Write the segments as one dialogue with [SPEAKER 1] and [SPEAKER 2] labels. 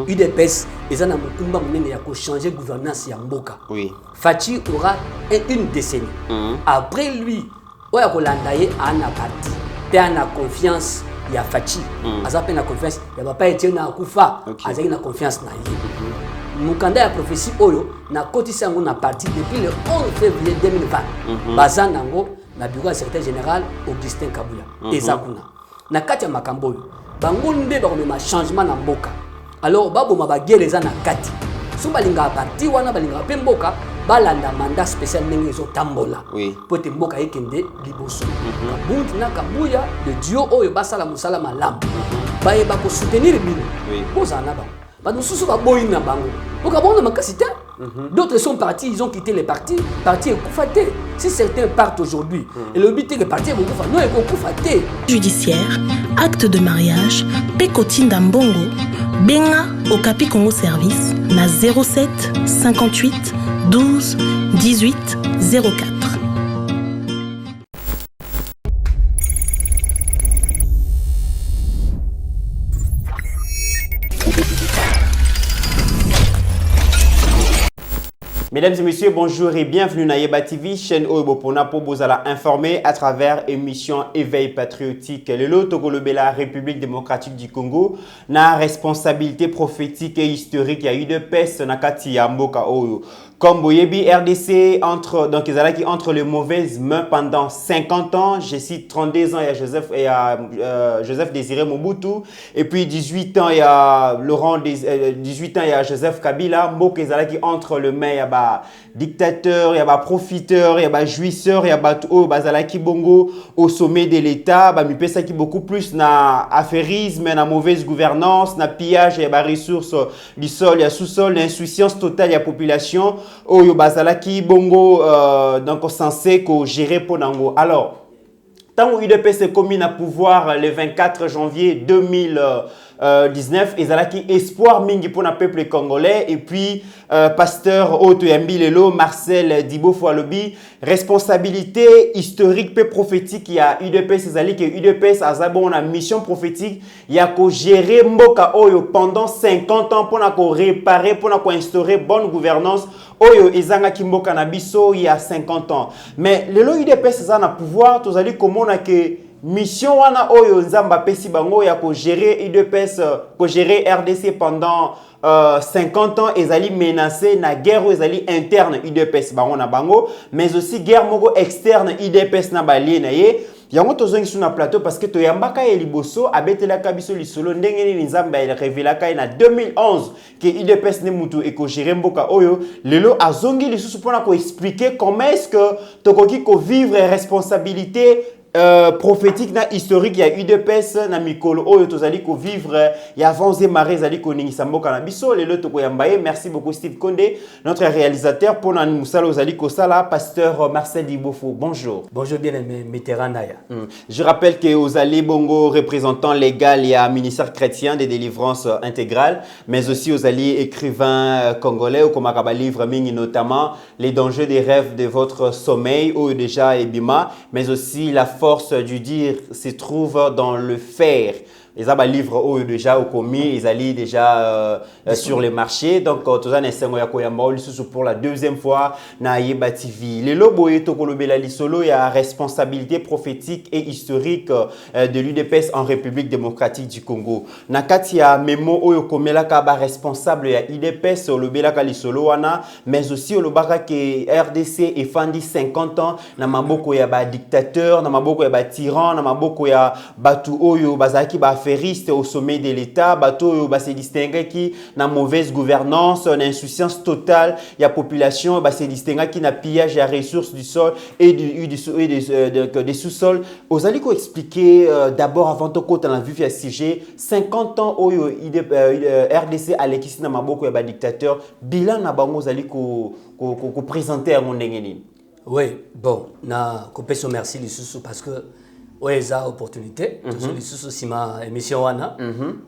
[SPEAKER 1] UDPS ils ont mukumba munene ya ko changer gouvernance ya mboka.
[SPEAKER 2] Oui.
[SPEAKER 1] Fachi aura une décennie. Après lui, oya ko landaye ana parti. Te ana confiance ya Fachi. Azape na confiance ya papa Etienne akufa. Azaki na confiance na ye. Mukanda ya prophétie oyo na kotisi yango na parti depuis le 11 février 2020. Bazana ngo na bureau secrétaire général Augustin Kabuya. Ezakuna. Na kati ya makambo oyo bango nde ba komema changement na mboka. Alors babo mabageleza na kati. So balinga parti wana balinga pe mboka balanda mandat spécial ndenge ezo tambola. Po te mboka ekende liboso. Kabunti na Kabuya le duo oyo basala musala malamu. Baye ba ko soutenir bino. Bozana ba. Nous sommes na bango. D'autres sont partis, ils ont quitté les partis. Parti est koufaté. Si certains partent aujourd'hui, et le but est que parti est koufaté. Non, est koufaté.
[SPEAKER 3] Judiciaire, acte de mariage, Pécotine d'Ambongo, Benga au Capi Congo Service, na 07 58 12 18 04.
[SPEAKER 2] Mesdames et messieurs, bonjour et bienvenue dans Yeba TV, chaîne Oebopona pour vous informer à travers émission Éveil patriotique. Le lot de la République démocratique du Congo, na responsabilité prophétique et historique, il y a eu de peste na kati ya mboka oyo. Comme Boyebi RDC entre les mauvaises mains pendant 50 ans, je cite 32 ans, il y a Joseph Désiré Mobutu, et puis 18 ans, il y a 18 ans, il y a Joseph Kabila, Mboka Ezalaki entre le mains, il y a dictateur, il y a profiteur, il y a jouisseur, il y a Bazalaki Bongo au sommet de l'État, Mipesa qui beaucoup plus na affairisme, na mauvaise gouvernance, na pillage, il y a ressources du sol, il y a sous-sol, l'insouciance totale de la population. Oyo bazalaki bongo donc censé ko gérer Ponango. Alors, tant que UDPS est commis à pouvoir le 24 janvier 2019, ezalaki espoir mingi pour le peuple congolais et puis pasteur Otoyambi Lelo Marcel Dibo Foualobi responsabilité historique et prophétique il y a UDPS ezalaki UDPS azabon a mission prophétique il y a ko gérer mboka oyo pendant 50 ans pour na ko réparer pour na ko instaurer bonne gouvernance oyo ezanga kimboka na biso il y a 50 ans mais lelo UDPS ezana pouvoir tozali komona que mission wana oyo nzamba pesi bango ya ko gérer UDPS ko gérer RDC pendant 50 ans ezali menacé na guerre ezali interne UDPS bango na bango mais aussi guerre moko externe UDPS na balie na ye yango tozongi sur na plateau parce que toyambaka ya liboso abetelaka biso lisolo ndenge nini nzamba ya révélaka na 2011 que UDPS ne mutu eko gérer mboka oyo lelo azongi lisusu pona ko expliquer comment est-ce que tokoki ko vivre responsabilité prophétique na historique ya UDPS na mikolo oyo tozali ko vivre ya avancé maré zali ko ningisa mboka na biso lelo to ko yambaye. Merci beaucoup Steve Condé notre réalisateur pour na musala ozali ko sala pasteur Marcel Dibofo. Bonjour.
[SPEAKER 1] Bonjour bien-aimé Mitterrandaya.
[SPEAKER 2] Je rappelle que Ozali Bongo représentant légal et à ministère chrétien de délivrance intégrale mais aussi Ozali écrivain congolais ou comme akaba livre mingi notamment les dangers des rêves de votre sommeil ou déjà ebima mais aussi la force du dire se trouve dans le faire. Ils ont un livre où déjà au commis, ils allaient déjà sur les marchés. Donc, tout ça, c'est pour la deuxième fois na Yeba TV. Le lobo est au il y a responsabilité prophétique et historique de l'UDPS en République démocratique du Congo. Nakatia memo oyo komela kaba responsable ya UDPS au lobela kalisolo wana, mais aussi au lobaka que RDC est fandi 50 ans na maboko ya ba dictateur, na maboko ya ba tyran, na maboko ya batu oyo bazaki ba au sommet de l'État, bateau se distingue qui na mauvaise gouvernance, une insouciance totale, il y a population se distingue qui na pillage des ressources du sol et des sous-sols. Vous allez expliquer d'abord avant de côté dans la vue via sujet 50 ans où RDC à l'équipe na maboko ya ba dictateur bilan na bango vous allez ko présenter à mon ndengeni.
[SPEAKER 1] Oui, bon, na kopesa merci lisusu parce que ouais, ça opportunité. Je suis ma émission wana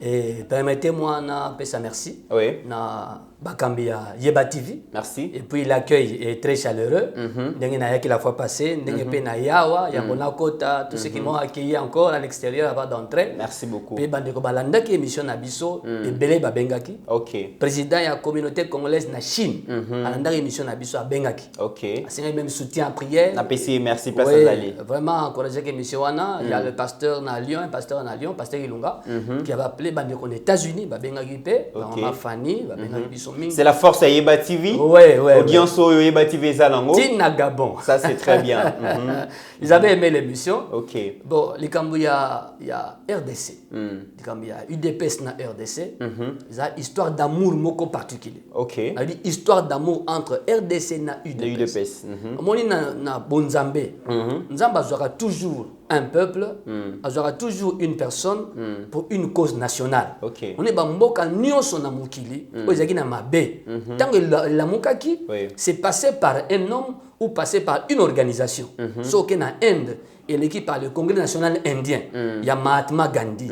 [SPEAKER 1] et permettez-moi na pesa merci.
[SPEAKER 2] Oui.
[SPEAKER 1] Na Bakambia Yeba TV.
[SPEAKER 2] Merci.
[SPEAKER 1] Et puis l'accueil est très chaleureux. Ndenge na yaki la fois passée, ndenge pe na yawa, yangona kota, tous ceux qui m'ont accueilli encore à l'extérieur avant d'entrer.
[SPEAKER 2] Merci beaucoup.
[SPEAKER 1] Pe bandeko balanda ki émission na biso et belé babengaki.
[SPEAKER 2] OK.
[SPEAKER 1] Président de la communauté congolaise na Chine. Alanda émission na biso abengaki.
[SPEAKER 2] OK.
[SPEAKER 1] C'est même soutien à prière.
[SPEAKER 2] Na PC merci place Azali.
[SPEAKER 1] Vraiment encourager que émission wana, il y a le pasteur na Lyon, pasteur Ilunga qui avait appelé bandeko aux États-Unis, babengaki pe, maman Fanny, babengaki biso.
[SPEAKER 2] C'est la force à Yeba TV.
[SPEAKER 1] Ouais.
[SPEAKER 2] Audience au Yeba TV Zalango.
[SPEAKER 1] Tina Gabon.
[SPEAKER 2] Ça, c'est très bien.
[SPEAKER 1] Ils avaient aimé l'émission.
[SPEAKER 2] OK.
[SPEAKER 1] Bon, les Cambou, il y a RDC. Les Cambou, il y a UDPS na RDC. Ils ont histoire d'amour moko particulier.
[SPEAKER 2] OK.
[SPEAKER 1] Il y a une histoire d'amour entre RDC na UDPS. Moni na Bonzambé. Nzamba aura toujours un peuple, aura toujours une personne pour une cause nationale.
[SPEAKER 2] OK.
[SPEAKER 1] On est bamboka nyonso na mukili, ozaki na mabe. Tant que la mukaki, c'est passé par un homme ou passé par une organisation. Sauf que na Inde, et l'équipe par le Congrès national indien, il y a Mahatma Gandhi.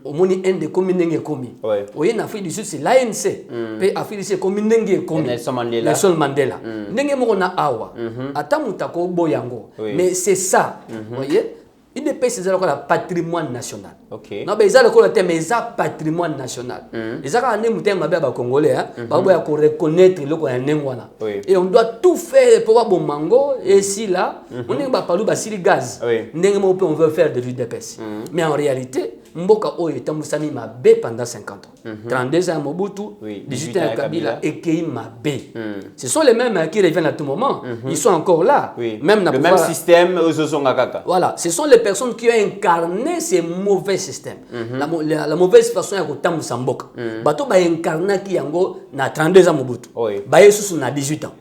[SPEAKER 1] Au monde Inde komi ndenge komi. Oye na Afrique du Sud c'est l'ANC. Pe Afrique du Sud komi ndenge komi. Nelson Mandela. Ndenge moko na awa. Ata mutako boyango. Mais c'est ça. Voyez? Il ne peut se dire le patrimoine national.
[SPEAKER 2] OK.
[SPEAKER 1] Non, mais ils ont le thème, mais ils ont patrimoine national. Ils ont un thème à Congolais, pour reconnaître le et on doit tout faire pour avoir bon mango. Et si là, on n'est pas parlé de gaz. On veut faire de l'UDPS. Mais en réalité, Mboka Oyo est Moussami Mabé pendant 50 ans. 32 ans Mobutu, 18 ans Kabila et Kei Mabé. Ce sont les mêmes qui reviennent à tout moment. Ils sont encore là.
[SPEAKER 2] Même le même système aux Ozongakaka.
[SPEAKER 1] Voilà, ce sont les personnes qui ont incarné ces mauvais systèmes. La mauvaise façon de Kotam Samboka. Bato ba incarné qui yango na 32 ans Mobutu. Ba yesusu na 18 ans.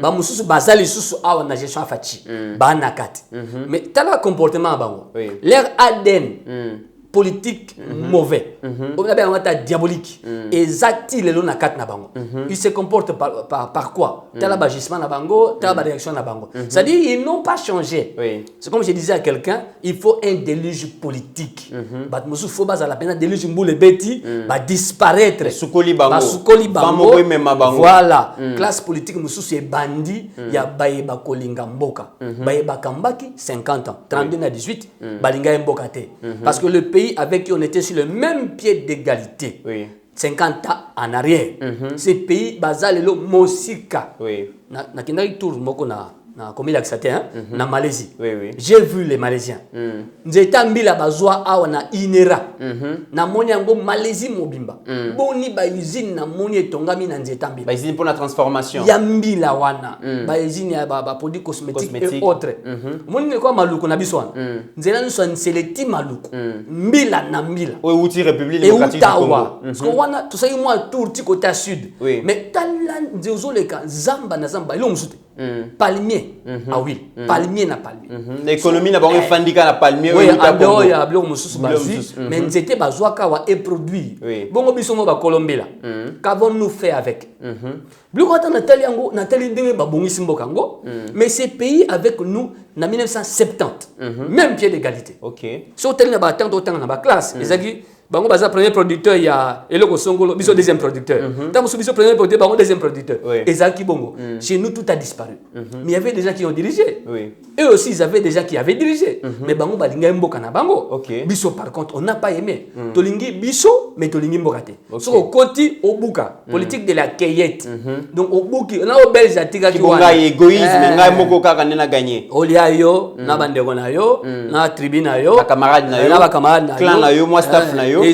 [SPEAKER 1] Ba mususu bazali susu awa na gestion fachi. Ba nakati. Mais tel comportement bango. Leur ADN politique mauvais. On a diabolique. Et zati le na kat na bango. Ils se comportent par quoi? Tel agissement na bango, tel réaction na bango. C'est-à-dire ils n'ont pas changé. C'est comme je disais à quelqu'un, il faut un déluge politique. Bat musu faut bas à la peine déluge mboule beti, va disparaître.
[SPEAKER 2] Sukoli bango.
[SPEAKER 1] Ba sukoli bango. Voilà. Classe politique musu c'est bandit, ya baeba kolinga mboka. Baeba kambaki 50 ans, 32 à 18, balinga mboka te. Parce que le pays avec qui on était sur le même pied d'égalité. 50 ans en arrière. Ce pays basal le Mosika. Na kindaki tour moko na comme il a accepté na Malaisie. J'ai vu les Malaisiens. Nzeta mbila bazwa awa na inera. Na moni yango Malaisie mobimba. Boni ba usine na moni etongami na nzeta mbila.
[SPEAKER 2] Ba usine pour la transformation.
[SPEAKER 1] Ya mbila wana. Ba usine ya ba produits cosmétiques et autres. Moni ne kwa maluko na biswana. Nzela nso nseleti maluko. Mbila na mbila.
[SPEAKER 2] Oui, outil République démocratique du Congo.
[SPEAKER 1] Parce que wana tout ça moi tour ti côté sud. Mais talan nzezo leka zamba na zamba ilo musute. Palmier. Ah oui, palmier na palmier.
[SPEAKER 2] L'économie n'a pas un syndicat na palmier.
[SPEAKER 1] Oui, en dehors il y a bloc mususu bazi, mais nzete bazwa kawa et produit. Bongo biso mo ba Colombie là. Qu'avons-nous fait avec? Bloc ata na tali yango, na tali ndenge ba bongisi mboka ngo, mais ces pays avec nous en 1970. Même pied d'égalité. OK. So tali na ba tant autant na ba classe, ezaki bango baza premier producteur il y a eloko songolo biso deuxième producteur. Tant biso premier producteur bango deuxième producteur. Ezaki bongo. Chez nous tout a disparu. Mais il y avait des gens qui ont dirigé. Eux aussi ils avaient des gens qui avaient dirigé. Mais bango balinga mboka na bango. Biso par contre on n'a pas aimé. Tolingi biso mais tolingi mboka te. So au côté obuka politique de la cueillette. Donc obuki na au belge atika ki
[SPEAKER 2] wana égoïsme ngai moko kaka nena gagner.
[SPEAKER 1] Olia yo na bandeko na yo na tribu na yo.
[SPEAKER 2] Na camarade na yo.
[SPEAKER 1] Na ba camarade na yo.
[SPEAKER 2] Clan na yo, moi staff na yo.
[SPEAKER 1] Et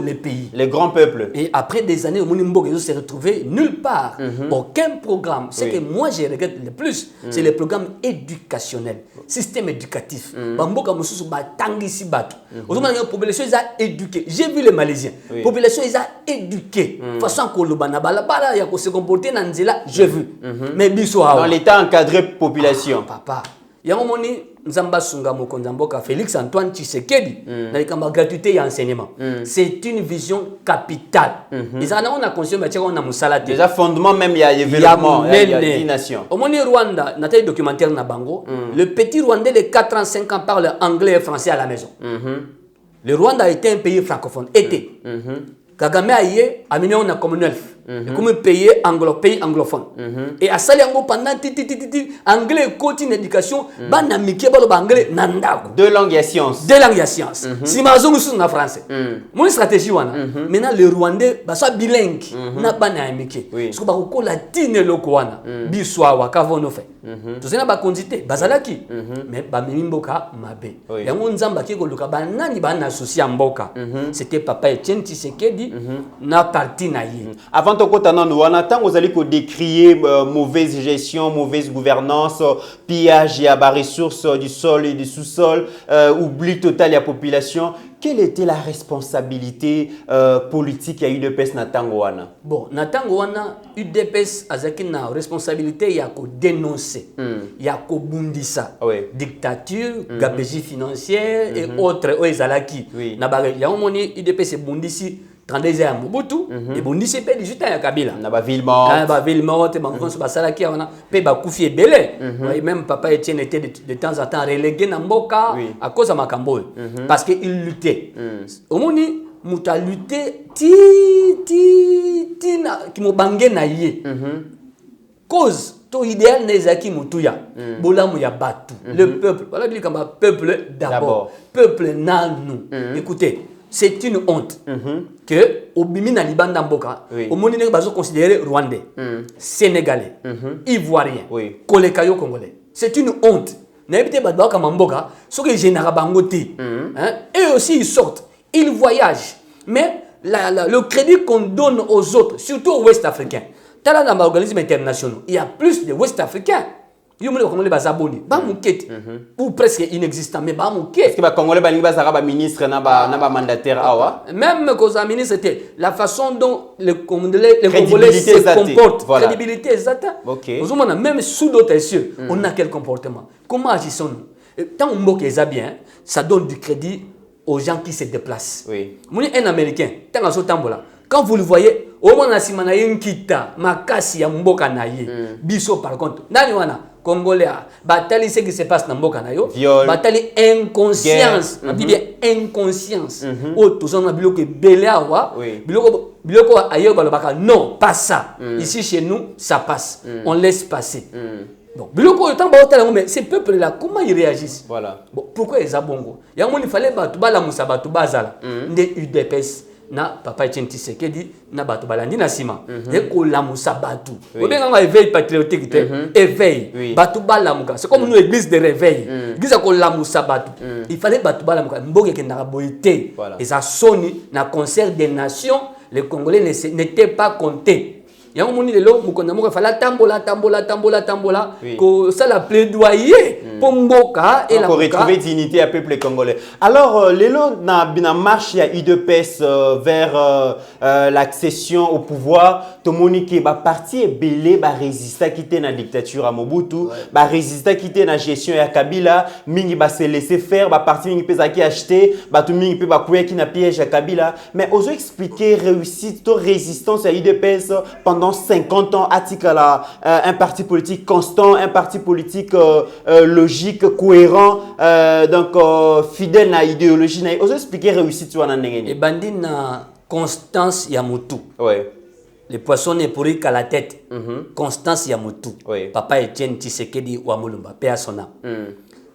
[SPEAKER 1] les pays.
[SPEAKER 2] Les grands peuples.
[SPEAKER 1] Et après des années, Mboka s'est retrouvé nulle part. Aucun programme. Ce que moi je regrette le plus, c'est les programmes éducationnels, système éducatif. Mboka mususu batangisi batu. La population est éduquée. J'ai vu les Malaisiens. La population est éduquée. Façon koloba na balabala ya ko se comporter na nzela, j'ai vu. Mais biso
[SPEAKER 2] dans l'état encadré population.
[SPEAKER 1] Papa. Yango moni Nzamba Sunga Mokonza Mboka Félix Antoine Tshisekedi na likamba gratuité et enseignement. C'est une vision capitale. Et ça on a conscience mais on a musala te.
[SPEAKER 2] Déjà fondement même il y a développement, il y a 10 nations. Au
[SPEAKER 1] moni Rwanda, na tel documentaire na bango, le petit Rwandais de 4 ans 5 ans parle anglais et français à la maison. Le Rwanda était un pays francophone. Kagame a yé amené on a Commonwealth. comme pays anglophone. Et à ça, pendant anglais côté éducation, anglais nandako.
[SPEAKER 2] Deux langues et sciences.
[SPEAKER 1] Deux langues et sciences. Si ma zone est en français. Mon stratégie maintenant le Rwandais soit bilingue na bana amike. Parce que ba ko latine loko wana biswa wa kavono fait. Tout ça na ba condité bazalaki mais ba mimboka mabe. Yango nzamba ki ko luka ba nani ba na associé mboka. C'était papa Etienne Tshisekedi na parti na ye.
[SPEAKER 2] Avant de continuer, nous avons décrier mauvaise gestion, mauvaise gouvernance, pillage et à ressources du sol et du sous-sol, oubli total de la population. Quelle était la responsabilité politique à UDPS Natangoana?
[SPEAKER 1] Bon, Natangoana, UDPS a une responsabilité, il y a qu'à dénoncer, il y a qu'à bundissa, dictature, gabegie financière et autres, Oezalaki. Il y a un moment UDPS est bundissi. 32 ans Mobutu et bondisi pe 18 ans ya Kabila
[SPEAKER 2] na ba ville morte
[SPEAKER 1] bankonso basalaki wana pe bakufi ebele même papa Etienne était de temps en temps relégué na mboka à cause de makambo parce que il luttait omoni muta lutté ti na ki mo bangé na ye cause to idéal nezaki mutuya bolamu ya batu le peuple voilà dit comme peuple d'abord peuple nanu écoutez. C'est une honte que Obimi na Libanda Mboka, au monde n'est pas considéré rwandais, sénégalais, ivoirien, kolekayo congolais. C'est une honte. N'habitez pas de Mboka, ce que général Bangote. Et aussi ils sortent, ils voyagent. Mais le crédit qu'on donne aux autres, surtout aux Ouest-Africains, dans les organismes internationaux, il y a plus de Ouest-Africains. Yo mole Congolais bazaboni ba muketi ou presque inexistant mais ba muketi
[SPEAKER 2] est-ce que ba Congolais ba linga ba ministre na ba mandataire awa
[SPEAKER 1] même cause ministre c'était la façon dont les Congolais se comportent crédibilité exacte vous monde même sous d'autres cieux on a quel comportement comment agissons-nous tant on moque ça bien ça donne du crédit aux gens qui se déplacent moni un américain tant azo tambola quand vous le voyez au moins na simana yinkita makasi ya mboka na ye biso par contre nani wana Congolais, batali ce qui se passe dans Mboka na yo, batali inconscience, on dit bien inconscience. Oh, tout ça on a biloko belé awa, biloko ayo balobaka non, pas ça. Ici chez nous, ça passe. On laisse passer. Bon, biloko autant baotala mais ces peuples là comment ils réagissent? Voilà. Bon, pourquoi ils abongo? Yango il fallait batu bala musa batu bazala. Nde UDPS na papa Etienne Tshisekedi na batu balandi na sima et ko lamusa batu obenga nga éveil patriotique te éveil batu balamuka c'est comme nous église de réveil église ko lamusa batu il fallait batu balamuka mboke ke na boité et ça soni na concert des nations les Congolais n'étaient pas comptés. Il y a un moment où il fallait tambola, que ça la plaidoyer pour Mboka et la
[SPEAKER 2] pour retrouver dignité à peuple congolais. Alors, l'élo na marche à UDPS vers l'accession au pouvoir. Tout le monde qui est parti est belé, résister qui était dans la dictature à Mobutu, résister qui était dans la gestion à Kabila, mingi se laisser faire, parti mingi peut acheter, tout mingi peut courir qui n'a piège à Kabila. Mais osons expliquer réussite, résistance à UDPS pendant 50 ans, un parti politique constant, un parti politique logique, cohérent, donc fidèle à l'idéologie. Vous expliquer réussite sur un
[SPEAKER 1] et bandit na constance Yamutu. Les poissons n'est pourri qu'à la tête. Constance Yamutu. Papa Etienne Tshisekedi Wamulumba, paix à son âme.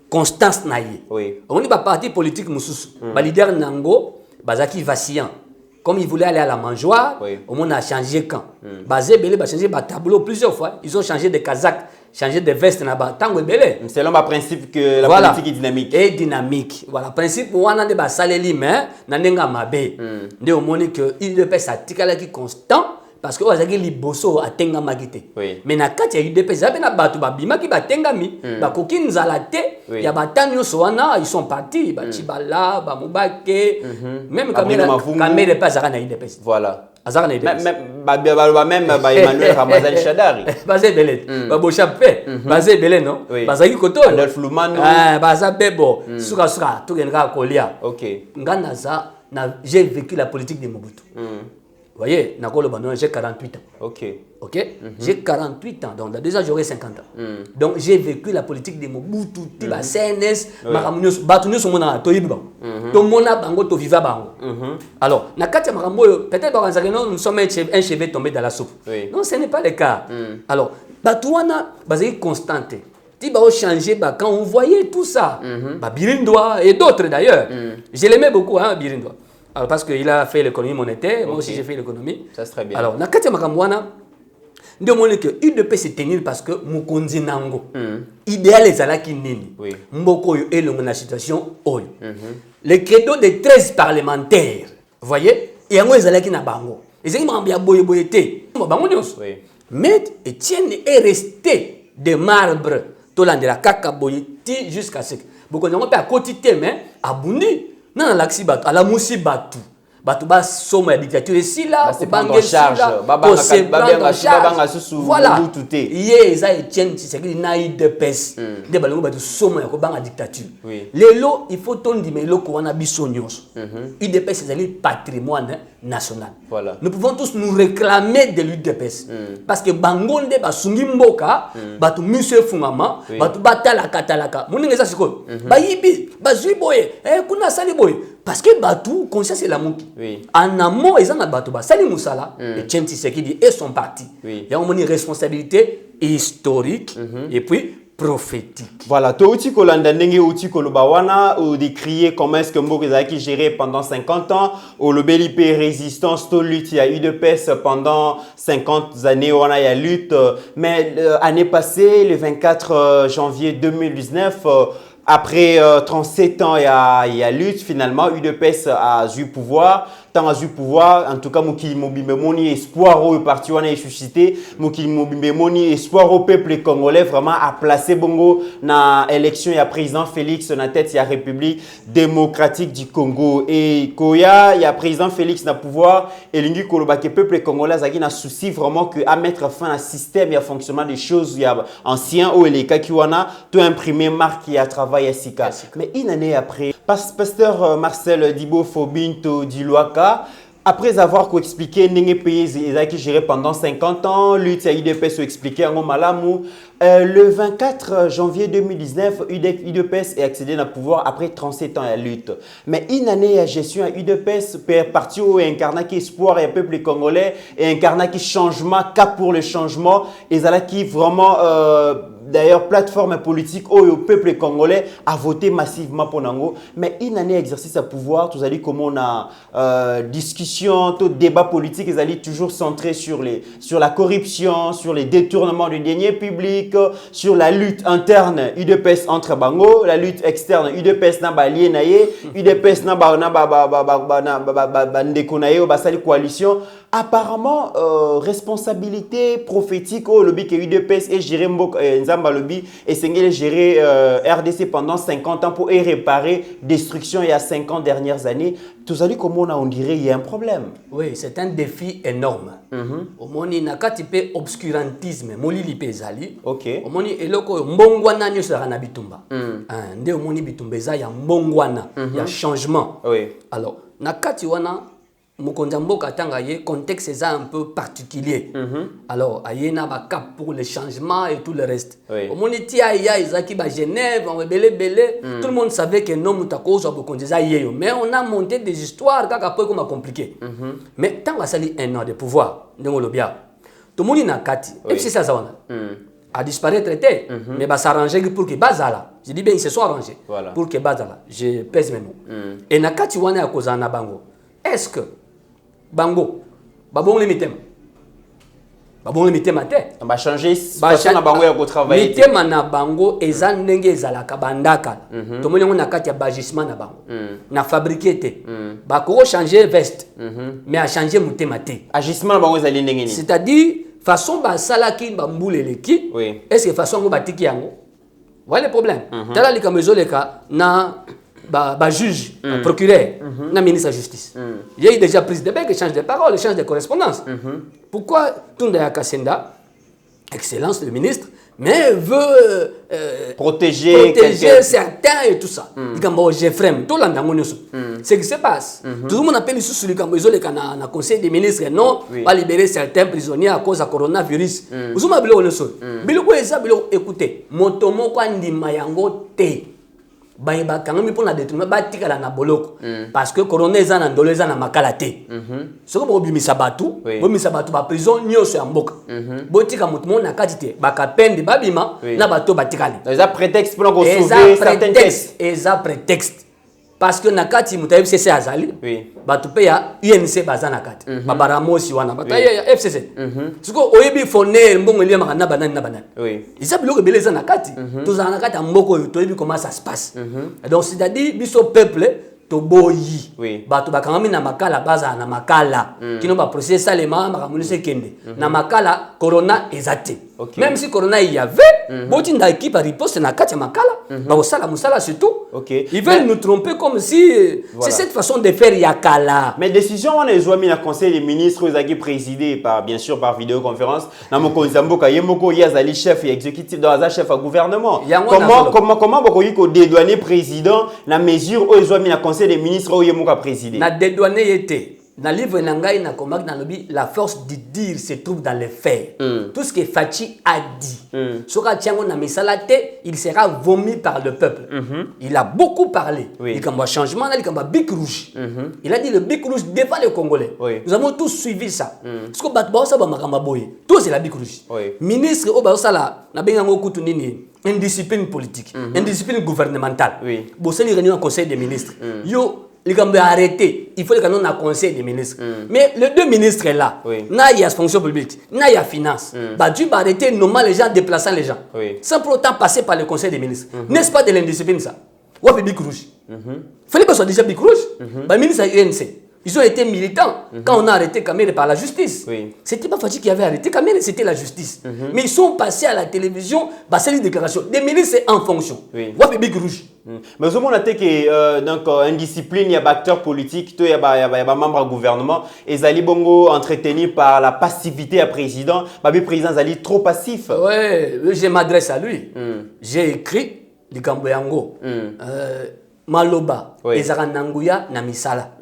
[SPEAKER 1] Constance naïe. On est parti politique mususu. Leader Nango, bazaki vacillant. Comme ils voulaient aller à la mangeoire, au monde a changé quand. Basé Belé a changé de tableau plusieurs fois. Ils ont changé de casaque, changé de veste.
[SPEAKER 2] C'est le principe que la politique est dynamique.
[SPEAKER 1] Et dynamique. Voilà, le principe où on a des salés, mais nanenga mabe. De au monde que il ne peut s'attirer qui constant. Parce que les liboso a tenga magite. Mais na kati ya UDPS na batu babima ki batenga mi ba kokini zalate ya batanyo soana ils sont partis ba Chibala ba Mubake même kamera pas zara na UDPS.
[SPEAKER 2] Voilà.
[SPEAKER 1] Azara na UDPS.
[SPEAKER 2] Même ba Emmanuel Ramazan Shadari.
[SPEAKER 1] Bazé Belé. Ba Bochapé. Bazé Belé non. Bazaki koto.
[SPEAKER 2] Adolphe Lumano.
[SPEAKER 1] Baza bebo. Suka to genga kolia.
[SPEAKER 2] OK.
[SPEAKER 1] Ngana za j'ai vécu la politique de Mobutu. voyez, j'ai 48 ans.
[SPEAKER 2] Ok.
[SPEAKER 1] Ok, j'ai 48 ans, donc déjà j'aurai 50 ans. Donc j'ai vécu la politique de Mobutu, Tiba CNS, Maramunios, Batunios, tout le monde a bango, to viva bango. Alors, Nakati Maramoyo, peut-être nous sommes un chevet tombé dans la soupe. Non, ce n'est pas le cas. Alors, Batouana, basé constante. Tiba a changé quand on voyait tout ça. Birindoa et d'autres d'ailleurs. Je l'aimais beaucoup, hein, Birindoa. Alors, parce qu'il a fait l'économie monétaire, moi aussi j'ai fait l'économie.
[SPEAKER 2] Ça c'est très bien.
[SPEAKER 1] Alors, Nakati Maramoana, nous avons que UDP se tenir parce que Mukonzi Nango. Idéal est à qui nini. Mboko est la situation. Le credo des 13 parlementaires, vous voyez, il y a un qui na bango. Et c'est un bien boye boyete. Mais Etienne est resté de marbre. Tolan de la kaka boyeti jusqu'à ce que. Beaucoup de gens à côté mais à Bundi, non l'axi batu, à la moussi batu. Batu bas somme dictature ici là,
[SPEAKER 2] c'est prendre en charge.
[SPEAKER 1] Voilà. Hier, ça Etienne, c'est qu'il n'a eu de pèse. Des ballons batu somme à dictature. Les lots, il faut ton dire mais lots qu'on a bisognos. UDPS c'est le patrimoine national.
[SPEAKER 2] Voilà.
[SPEAKER 1] Nous pouvons tous nous réclamer de l'UDPS parce que Bangonde basungi mboka, batu monsieur Fungama, batu batala katalaka. Moninga ça c'est quoi? Bayibi, bazuiboye, kuna sali boy. Parce que Batou, conscience c'est l'amour. En amont, ils ont Batou. Sali Moussala, et Tien Tshisekedi et son parti. Il y a une responsabilité historique et puis prophétique.
[SPEAKER 2] Voilà, to uti kolanda ndenge uti kolobawana ou décrier comment est-ce que Mboko Ezaki géré pendant 50 ans ou le BLP résistance to lutte il y a eu de peste pendant 50 années on a eu lutte mais l'année passée le 24 janvier 2019 après 37 ans, il y a lutte, finalement, UDPS a eu pouvoir. Tant a eu pouvoir, en tout cas, Moukili Mobimbe Moni, espoir au parti, on a suscité. Moukili Mobimbe Moni, espoir au peuple congolais, vraiment, a placé Bongo dans l'élection. Il y a président Félix, dans la tête, il y a République démocratique du Congo. Et Koya, il y a président Félix dans le pouvoir. Et l'Ingi Koloba, que le peuple congolais a un souci vraiment que à mettre fin à un système et à fonctionnement des choses. Il y a ancien, où les cas qui ont tout imprimé, marque qui a travaillé. Mais une année après, pasteur Marcel Dibo Fobinto Diluaka, après avoir expliqué que pays qui géré pendant 50 ans, lutte à UDPS expliqué en Malamou, le 24 janvier 2019, UDPS est accédé au pouvoir après 37 ans de lutte. Mais une année à gestion à UDPS, parti où incarna qui espoir et un peuple congolais et incarna qui changement, cap pour le changement, et ça qui vraiment d'ailleurs, plateforme politique où le peuple congolais a voté massivement pour Nango. Mais une année d'exercice à pouvoir, tout allez comme on a discussion, tout débat politique, ils allaient toujours centré sur la corruption, sur les détournements des deniers publics, sur la lutte interne UDPS entre Bango, la lutte externe UDPS na ba lienaye, UDPS na ba ndekonaye ou ba sali coalition. Apparemment, responsabilité prophétique au lobby que UDPS et géré Nzamba lobby et Sengele géré RDC pendant 50 ans pour réparer destruction il y a 50 dernières années. Tout allez comme on dirait il y a un problème.
[SPEAKER 1] Oui, c'est un défi énorme. Au moins il n'a qu'à typer obscurantisme, moli lipezali.
[SPEAKER 2] OK.
[SPEAKER 1] Au moins il loko mbongwana nyo sera na bitumba. Nde au moins bitumba za ya mbongwana, ya changement.
[SPEAKER 2] Oui.
[SPEAKER 1] Alors, nakati wana Mukonjamboka tanga ye contexte est un peu particulier. Alors, ayena ba cap pour le changement et tout le reste. Au monde tia ya izaki ba Genève, on belé. Tout le monde savait que non mutako so bokonjeza yeyo, mais on a monté des histoires kaka peu comme compliqué. Mais tant va sali un an de pouvoir, ndongo lobia. Tout le monde na kati. Et c'est ça ça a disparaître mais va s'arranger pour que bazala. Je dis bien ils se sont arrangés pour que bazala. Je pèse mes mots. Et na kati wana ya kozana bango. Est-ce que Bango, babon le mitem. Babon le mitem ate.
[SPEAKER 2] On va changer façon na bango ya ko travailler.
[SPEAKER 1] Mitem na bango eza ndenge ezalaka bandaka. To moni na kati ya bagissement na bango. Na fabriquer te. Ba ko changer veste. Mais a changer mutema te.
[SPEAKER 2] Agissement na bango ezali ndenge ni.
[SPEAKER 1] C'est-à-dire façon ba salaki ba mbuleleki. Est-ce que façon ngo batiki yango? Voilà le problème. Tala lika mezoleka na juge, procureur, na ministre de la justice. Il y a eu déjà prise de bec, échange de paroles, échange de correspondance. Pourquoi Tunda Yakasenda, Excellence, le ministre, mais veut
[SPEAKER 2] protéger
[SPEAKER 1] certains et tout ça. C'est ce qui se passe. Tout le monde appelle sur le conseil des ministres, non, pas libérer certains prisonniers à cause du coronavirus. Vous avez écoutez, motomo kwa ndima yango te. Ba kangami pour na détourner ba tikala na boloko parce que corona za na ndolo za na makala te soko bo bimisa batu ba prison nyonso ya mboka botika mutu mona kati te ba kapende babima na bato batikali
[SPEAKER 2] eza prétexte pour ko sauver certains textes
[SPEAKER 1] eza prétexte parce que nakati mutaye FCC azali batu pe ya UNC bazana kati babara mosi wana bataye ya FCC siko oyebi foner mbongo liya makana banani na banani isa biloko beleza nakati tozana nakati ya mboko toyebi comment ça se passe donc c'est-à-dire biso peuple toboyi bato bakangami na makala baza na makala kino ba procès salema makamulise kende na makala corona ezate même si corona il y avait boti nda équipe à riposte na kati ya makala ba osala musala surtout ils veulent nous tromper comme si c'est cette façon de faire yakala
[SPEAKER 2] mais décision on est mis na conseil des ministres ezaki présidé par bien sûr par vidéoconférence na mokonzi mboka yemoko yazali chef exécutif dans la chef à gouvernement comment bokoyi ko dédouaner président na mesure o ezwa mis na conseil des ministres au yemoka président
[SPEAKER 1] na dédouaner été dans le livre Nangai na combat dans le la force de dire se trouve dans les faits tout ce que Fachi a dit soka tiango na misalate il sera vomi par le peuple il a beaucoup parlé il y a un changement il y a un bic rouge il a dit le bic rouge devant les Congolais nous avons tous suivi ça ce que batba ça ba makamba boye tout c'est la bic rouge ministre o ba sala na benga ngokutu nini indiscipline politique indiscipline gouvernementale bo seli réunion conseil des ministres yo les gars arrêter il faut que nous na conseil des ministres mais les deux ministres là na il y a fonction publique na il y a finance bah tu vas arrêter normal les gens déplaçant les gens sans pour autant passer par le conseil des ministres n'est-ce pas de l'indiscipline ça ou bic rouge fallait pas soit déjà bic rouge bah ministre UNC ils ont été militants quand on a arrêté Kamere par la justice. C'était pas Fachi qui avait arrêté Kamere, c'était la justice. Mais ils sont passés à la télévision, bah c'est une déclaration. Des ministres c'est en fonction. Ouais, big rouge.
[SPEAKER 2] Mais au moment que donc indiscipline, il y a des acteurs politiques, il y a membres du gouvernement, et Zali Bongo entretenu par la passivité à président, le président Zali trop passif.
[SPEAKER 1] Ouais, je m'adresse à lui. J'ai écrit du Kamboyango, Maloba, Ezara Nanguya, Namisala.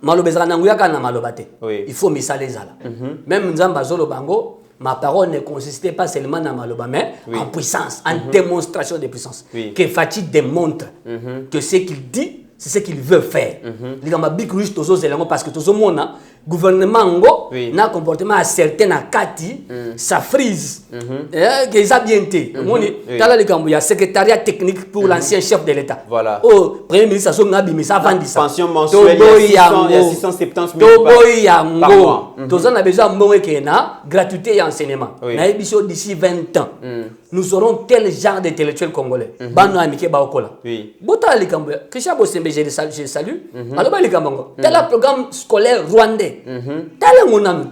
[SPEAKER 1] Maloba ezala nanguya kana maloba te. Il faut misala ezala. Même Nzamba Zolo Bango, ma parole ne consistait pas seulement dans maloba mais en puissance, en démonstration de puissance. Que Fachi démontre que ce qu'il dit, c'est ce qu'il veut faire. Les gars, ma big rouge tozo zelango parce que tozo mona gouvernement ngo na comportement certain na kati ça frise. Que ça bien été. Moni tala les gars, il y a secrétariat technique pour l'ancien chef de l'État.
[SPEAKER 2] Voilà.
[SPEAKER 1] Oh, premier ministre so ngabi mais ça vend ça.
[SPEAKER 2] Pension mensuelle il y a 670 000 par mois.
[SPEAKER 1] Tozo na besoin mbongo kena gratuité et enseignement. Na ebiso d'ici 20 ans. Nous aurons tel genre d'intellectuels congolais. Bano amike ba okola. Bota les gars, Christian Bosembe je salue. Alors ba les gars tel programme scolaire rwandais. Tel mon ami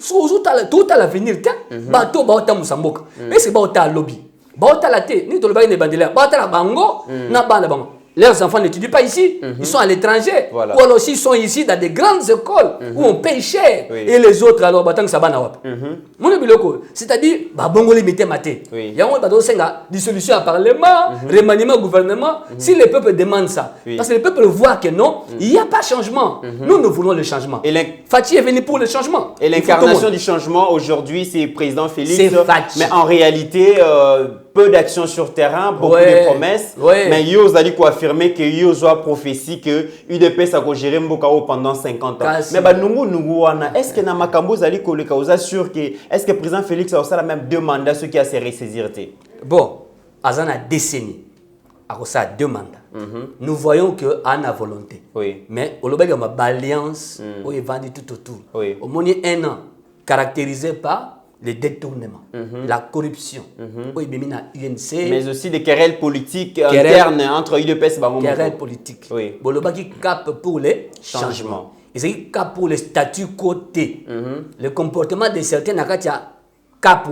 [SPEAKER 1] sous tout à l'avenir bateau baota musamboka. Mais c'est baota lobby. Baota la té ni to le ba ne bandela. Baota la bango na banda bango. Leurs enfants n'étudient pas ici, ils sont à l'étranger. Ou alors aussi ils sont ici dans des grandes écoles où on paye cher. Et les autres alors batang sabana wap. C'est-à-dire bongo limité maté. Il y a un dissolution à parlement, remaniement gouvernement. Si le peuple demande ça, parce que le peuple voit que non, il n'y a pas de changement. Nous voulons le changement. Fachi est venu pour le changement.
[SPEAKER 2] Et l'incarnation du changement aujourd'hui, c'est le président Félix. Mais en réalité, peu d'actions sur terrain, beaucoup de promesses. Mais Yo a dit quoi affirmer que Yo a prophétie que UDPS a géré Mbokao pendant 50 ans. Mais est-ce que Namakambo Zali Koleka vous assure que est-ce que le président Félix a la même deux mandats, ce qui a ses ressaisir?
[SPEAKER 1] Bon, à la décennie, à 2 mandats. Nous voyons qu'il a une volonté. Mais au Lobé, il y a une alliance où il va tout autour. Au moins 1 an, caractérisé par les détournements, la corruption,
[SPEAKER 2] mais aussi des querelles politiques internes entre UDPS et Bango.
[SPEAKER 1] Querelles politiques. Boloba qui cap pour les changements. Et c'est cap pour les statuts côté. Le comportement de certains nakatia cap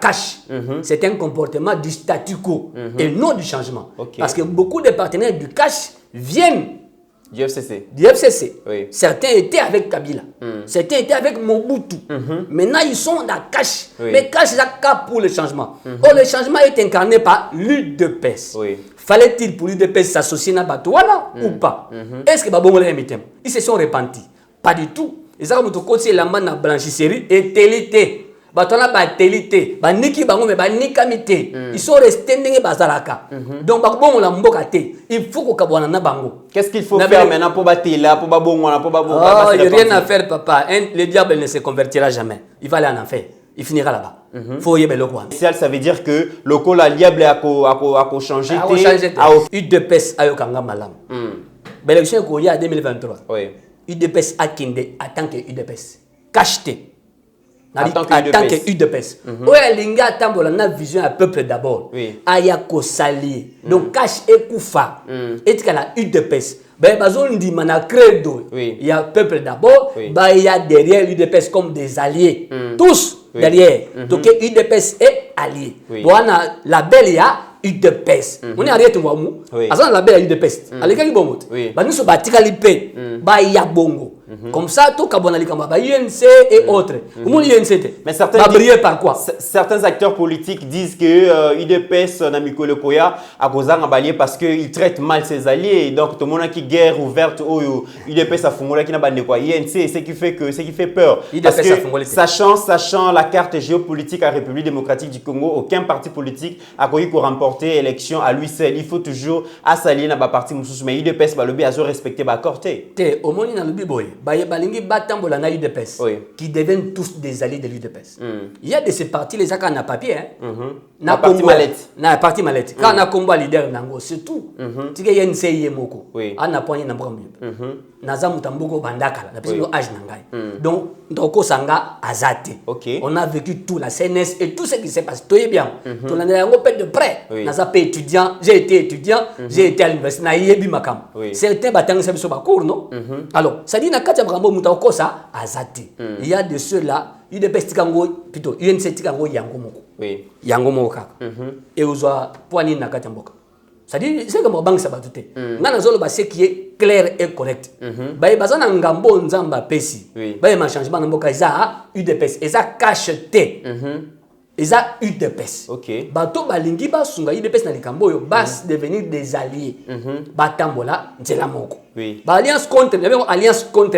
[SPEAKER 1] cash. C'est un comportement du statu quo et non du changement. Parce que beaucoup de partenaires du cash viennent
[SPEAKER 2] Du FCC.
[SPEAKER 1] Du FCC.
[SPEAKER 2] Oui.
[SPEAKER 1] Certains étaient avec Kabila. Certains étaient avec Mobutu. Maintenant, ils sont dans Cash.
[SPEAKER 2] Oui.
[SPEAKER 1] Mais Cash, c'est un cas pour le changement. Or, le changement est incarné par l'UDPS.
[SPEAKER 2] Oui.
[SPEAKER 1] Fallait-il pour l'UDPS s'associer à Batouana ou pas? Est-ce que Babongo les mitem? Ils se sont repentis. Pas du tout. Ils ont dit que la main na blanchisserie et télité. Batona ba télité. Ba niki bango mais ba nikamité. Ils sont restés ndenge bazalaka. Donc Babongo la mboka té. Il faut qu'on kabwana na bango.
[SPEAKER 2] Qu'est-ce qu'il faut faire maintenant pour battre là, pour Babongo, pour Babongo?
[SPEAKER 1] Oh, il n'y a rien à faire, papa. Le diable ne se convertira jamais. Il va aller en enfer. Il finira là-bas. Faut y aller le coin.
[SPEAKER 2] Ça veut dire que le col à diable a changé.
[SPEAKER 1] A changé. UDPS a eu kanga malam. L'élection qu'on y a en 2023.
[SPEAKER 2] Oui.
[SPEAKER 1] UDPS a kindé en tant que UDPS. Cacheté.
[SPEAKER 2] En tant
[SPEAKER 1] que UDPS. Ouais, linga tambola na vision à peuple d'abord.
[SPEAKER 2] Oui.
[SPEAKER 1] Ayako sali. Donc cache et koufa. Et que la UDPS. Ben bazon dit mana credo.
[SPEAKER 2] Oui.
[SPEAKER 1] Il y a peuple d'abord.
[SPEAKER 2] Oui.
[SPEAKER 1] Ben il y a derrière l'UDPS comme des alliés. Tous derrière. Donc UDPS est allié.
[SPEAKER 2] Oui.
[SPEAKER 1] Bon la belle il y a UDPS. On est arrivé tout mou. Azan la belle UDPS. Aleka ki bomot. Ba nous so batika lipe. Ba ya bongo. Comme ça, tout Kabona Likamba, UNC et autres.
[SPEAKER 2] Mais certains acteurs politiques disent que UDPS n'a mis le Koya à cause d'un allié parce qu'il traite mal ses alliés. Donc, tout le monde qui guerre ouverte au UDPS a fondé qui n'a pas de quoi. INC, ce qui fait peur. Parce que sachant la carte géopolitique à la République démocratique du Congo, aucun parti politique a connu pour remporter l'élection à lui seul. Il faut toujours s'allier dans le parti moussous. Mais UDPS va le bien respecter la corté.
[SPEAKER 1] Au moins, il y a le biboy. Balingi Batambola na UDPS, qui deviennent tous des alliés de l'UDPS. Il y a de ces partis, les accords na papier.
[SPEAKER 2] Na parti mallette.
[SPEAKER 1] Na parti mallette. Quand on a combat leader, c'est tout. Tu sais, il y a une CIE Moko. On a poigné na Brambi. Naza Mutamboko Bandakala, la personne âge Nangai. Donc, Ndoko Sanga Azate. On a vécu tout, la CNS et tout ce qui s'est passé. Tout est bien. Tout l'année, on peut de près. Naza pas étudiant, j'ai été étudiant, j'ai été à l'université. Na yebi makam. Certains batang se sont cours, non? Alors, ça dit na katia Brambo Mutako ça Azate. Il y a de ceux-là, il y a des Tikango, plutôt, UNC Tikango Yango Moko. Yango Moka. Et aux poignées na katia Mboka. C'est-à-dire, c'est comme banque ça va tout. Nana zolo ba ce qui est clair et correct. Ba bazana ngambo nzamba pesi. Ba ma changement na mboka za UDPS et ça cacheté. Et ça UDPS. Bato balingi ba sunga UDPS na likambo yo bas devenir des alliés. Ba tambola nzela moko. Ba alliance contre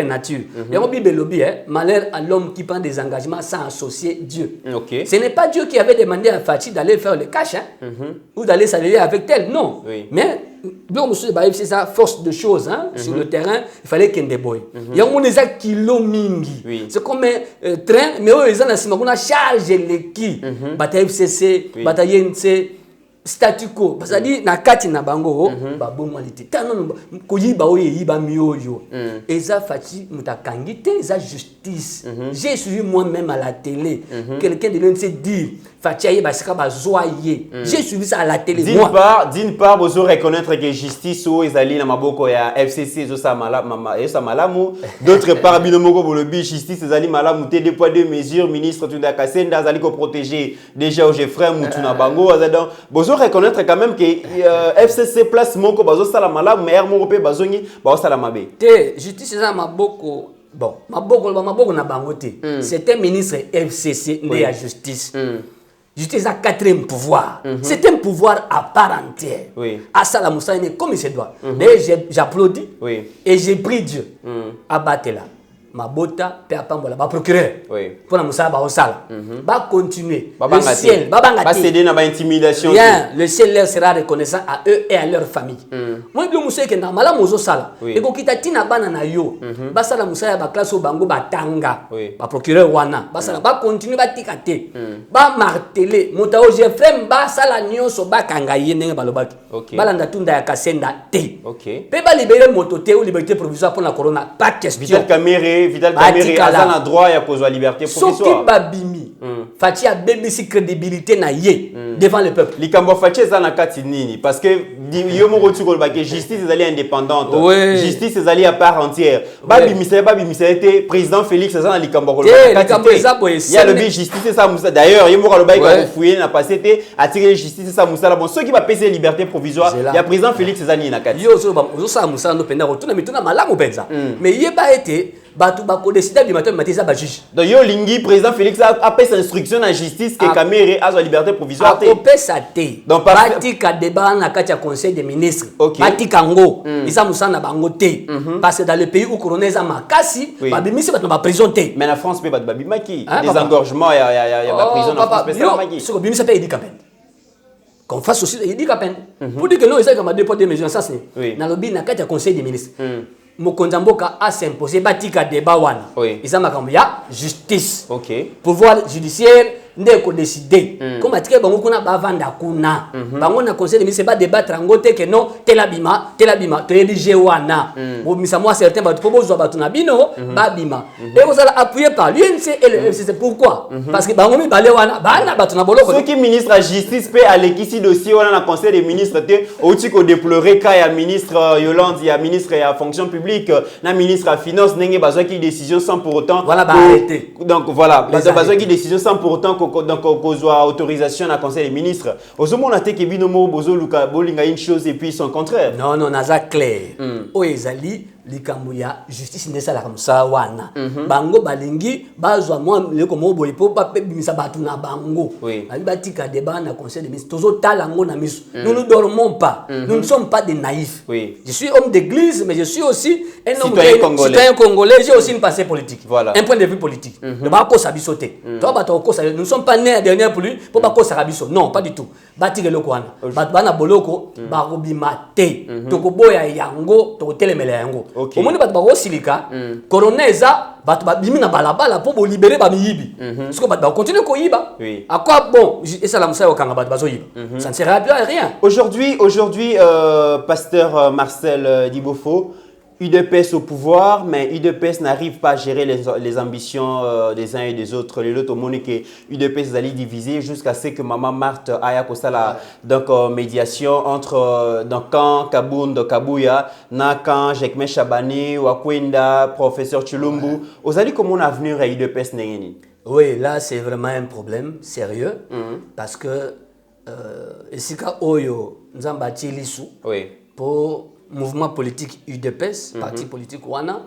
[SPEAKER 1] nature. Yango bible lobby malheur à l'homme qui prend des engagements sans associer Dieu. Ce n'est pas Dieu qui avait demandé à Fachi d'aller faire le cash ou d'aller s'allier avec tel, non. Mais c'est ça force de choses sur le terrain, il fallait qu'il y ait des boys. Il y a des kilo mingi. C'est comme un train mais on a chargé les qui bataille FCC, bataille NC statu quo parce que na kati na bango ba bomalité tano ko yiba o yiba mioyo eza fati mutakangite eza justice. J'ai suivi moi-même à la télé quelqu'un de l'UNC dire fati aye basika bazoyer. J'ai suivi ça à la télé.
[SPEAKER 2] D'une part vous reconnaître que justice o ezali na maboko ya FCC zo sa malamu. D'autre part binomoko bolobi justice ezali malamu te 2 poids 2 mesures ministre Tunda Kasenda azali ko protéger déjà au frère Mutuna bango azadon reconnaître quand même que FCC place moko bazo sala malamu mais moko pe bazongi bazo sala mabe.
[SPEAKER 1] Te justice za maboko bon maboko na bango te. C'est un ministre FCC né à justice. Justice a 4e pouvoir. C'est un pouvoir à part entière. À Sala Moussaïne comme il se doit. Mais j'applaudis et j'ai pris Dieu à battre là. Mabota pe apambola ba procureur pour la Moussa ba osala ba continuer le ciel ba
[SPEAKER 2] céder na ba intimidation
[SPEAKER 1] le ciel leur sera reconnaissant à eux et à leur famille moi bi Moussa ke na mala mozo sala e ko kitatina bana na yo ba sala Moussa ya ba classe o bango batanga ba procureur wana ba sala ba continuer ba tikate ba marteler mota o Jeffrey ba sala nyonso ba kanga yene ba lobaki balanda tunda ya Kasenda te pe ba libérer mototé ou liberté provisoire pour la corona pas question
[SPEAKER 2] Vidal Kamere a un droit à cause de la liberté provisoire.
[SPEAKER 1] Soki babimi Fachi a BBC crédibilité na yé devant le peuple.
[SPEAKER 2] Likambo Fachi est na kati nini parce que yo mo rotu ko ba que justice est allée indépendante. Justice est allée à part entière. Babi misé était président Félix ça na likambo ko ba kati. Il y a le justice ça Moussa d'ailleurs yo mo ko ba ko fouiller na passé té attirer justice ça Moussa bon ceux qui va payer liberté provisoire il y a président Félix ça na kati.
[SPEAKER 1] Yo ça Moussa no penda retourna mituna malamu penza. Mais yeba été batu bako décider du matin matisa ba juge.
[SPEAKER 2] Donc yo lingi président Félix a payé sa instruction à justice que Kamere a sa liberté provisoire.
[SPEAKER 1] A opé sa té. Donc bati ka débat na kati ya conseil des ministres. Bati kango. Isa Moussa na bango té. Parce que dans le pays où colonel a makasi, ba bimisi ba na prison té.
[SPEAKER 2] Mais la France peut pas de babimaki. Les engorgements il y a la prison en France mais ça maki.
[SPEAKER 1] Ce que bimisi paye dit kapen. Qu'on fasse aussi il dit kapen. Pour dire que non, ils ont comme deux poids deux mesures ça c'est. Na lobby na kati ya conseil des ministres. Mokonzamboka a s'imposé batika débat wana. Isa makambo ya justice. Pouvoir judiciaire ndeko décider. Comme atike bango kuna bavanda kuna. Bango na conseil de ministre ba débattre ngote que non telabima to elige wana. Bo misa moi certains ba to bozwa ba tuna bino ba bima. Et vous allez appuyer par l'UNC et le FCC pourquoi? Parce que bango mi balé wana bana ba tuna boloko.
[SPEAKER 2] Ceux qui ministre à justice peut aller ici dossier wana na conseil des ministres te outi ko déplorer ka ya ministre Yolande ya ministre ya fonction publique na ministre à finance ndenge bazwa ki décision sans pour autant
[SPEAKER 1] voilà ba arrêter.
[SPEAKER 2] Donc voilà bazwa ki décision sans pour autant donc kozwa autorisation na conseil des ministres ozomona te ke bino mo bozo luka bolinga une chose et puis son contraire.
[SPEAKER 1] Non naza clair o ezali likambo ya justice ndesa la kamsa wana bango balingi bazwa moi leko mo boye po pa bimisa batu na bango ali batika débat na conseil des ministres tozo tala ngo na miso nous ne dormons pas nous ne sommes pas des naïfs je suis homme d'église mais je suis aussi un homme citoyen congolais j'ai aussi une passé politique un point de vue politique de ba ko sabiso te to ba to ko sa nous ne sommes pas nés à dernière pluie pour ba ko sabiso non pas du tout batika leko wana bana boloko ba robima te to ko boya yango to telemela yango. Au moins, il y a silika, colonel eza, bimi na balabala pour libérer ba miyibi. Parce que ba continuer ko yiba. À quoi bon et ça la musa okanga ba bazo yiba. Ça ne sert à rien.
[SPEAKER 2] Aujourd'hui, pasteur Marcel Dibofo, UDPS au pouvoir, mais UDPS n'arrive pas à gérer les ambitions des uns et des autres. Les autres ont que UDPS allait diviser jusqu'à ce que Maman Marthe aya kosala donc médiation entre donc camp Kabound Kabuya, na camp Jekme Chabani, Wakwenda, professeur Chulumbu. Vous allez comment avenir à UDPS n'engeni?
[SPEAKER 1] Oui, là c'est vraiment un problème sérieux parce que esika oyo nzamba tilisu pour mouvement politique UDPS, parti politique Wana,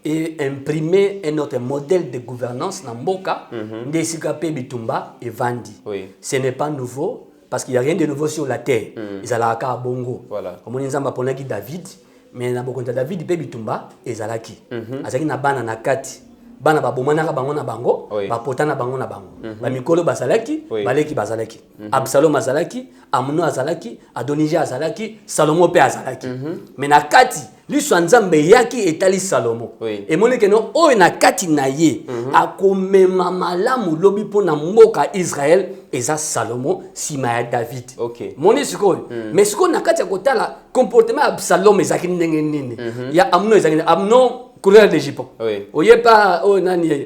[SPEAKER 1] et imprimer un autre modèle de gouvernance dans Mboka, Ndesikape Bitumba et Vandi. Ce n'est pas nouveau, parce qu'il n'y a rien de nouveau sur la terre. Ils allaient à Bongo. Comme on dit, David, mais David Bitumba et Zalaki. Azaki na bana na kati. Bana ba bomana ka bango na bango ba potana bango na bango ba mikolo bazalaki baleki bazalaki Absalom azalaki Amnon azalaki Adonija azalaki Salomo pe azalaki mais na kati liso nzambe yaki etali Salomo et moneke no o na kati na ye akomema malamu lobi pona mboka Israël eza Salomo sima ya David moni sikoyo mais sikoyo na kati ya kotala comportement ya Absalom ezaki ndenge nini ya Amnon ezaki Amnon couleur de jupon. Oye pas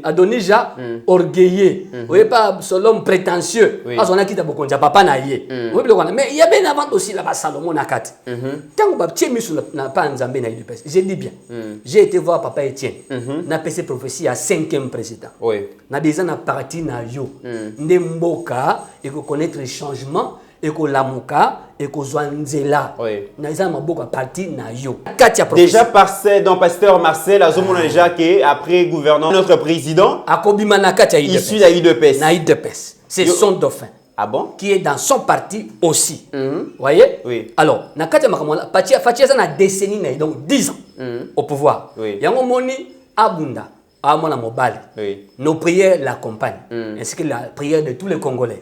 [SPEAKER 1] Adonija orgueilleux. Oye pas Absalom prétentieux. Parce qu'on a quitté beaucoup de papa na yé. Mais il y a bien avant aussi là-bas Salomon na kat. Tant que tu mis sur na pas nzambe na UDPS. J'ai dit bien. J'ai été voir papa Étienne. Na PC prophétie à 5e président. Na besoin na parti na yo. Ndemboka et que connaître les changements et que l'amuka et que Zwanzela. Naïsa Maboka parti na yo.
[SPEAKER 2] Déjà donc pasteur Marcel Azomona déjà que après gouvernant notre président
[SPEAKER 1] Akobima na Katia
[SPEAKER 2] issu de UDPS.
[SPEAKER 1] Na UDPS. C'est son dauphin.
[SPEAKER 2] Ah bon?
[SPEAKER 1] Qui est dans son parti aussi. Voyez? Alors, na Katia Makamola, Fatia ça na décennie donc 10 ans au pouvoir. Yango moni abunda. Amona Mobali. Nos prières l'accompagnent, ainsi que la prière de tous les Congolais.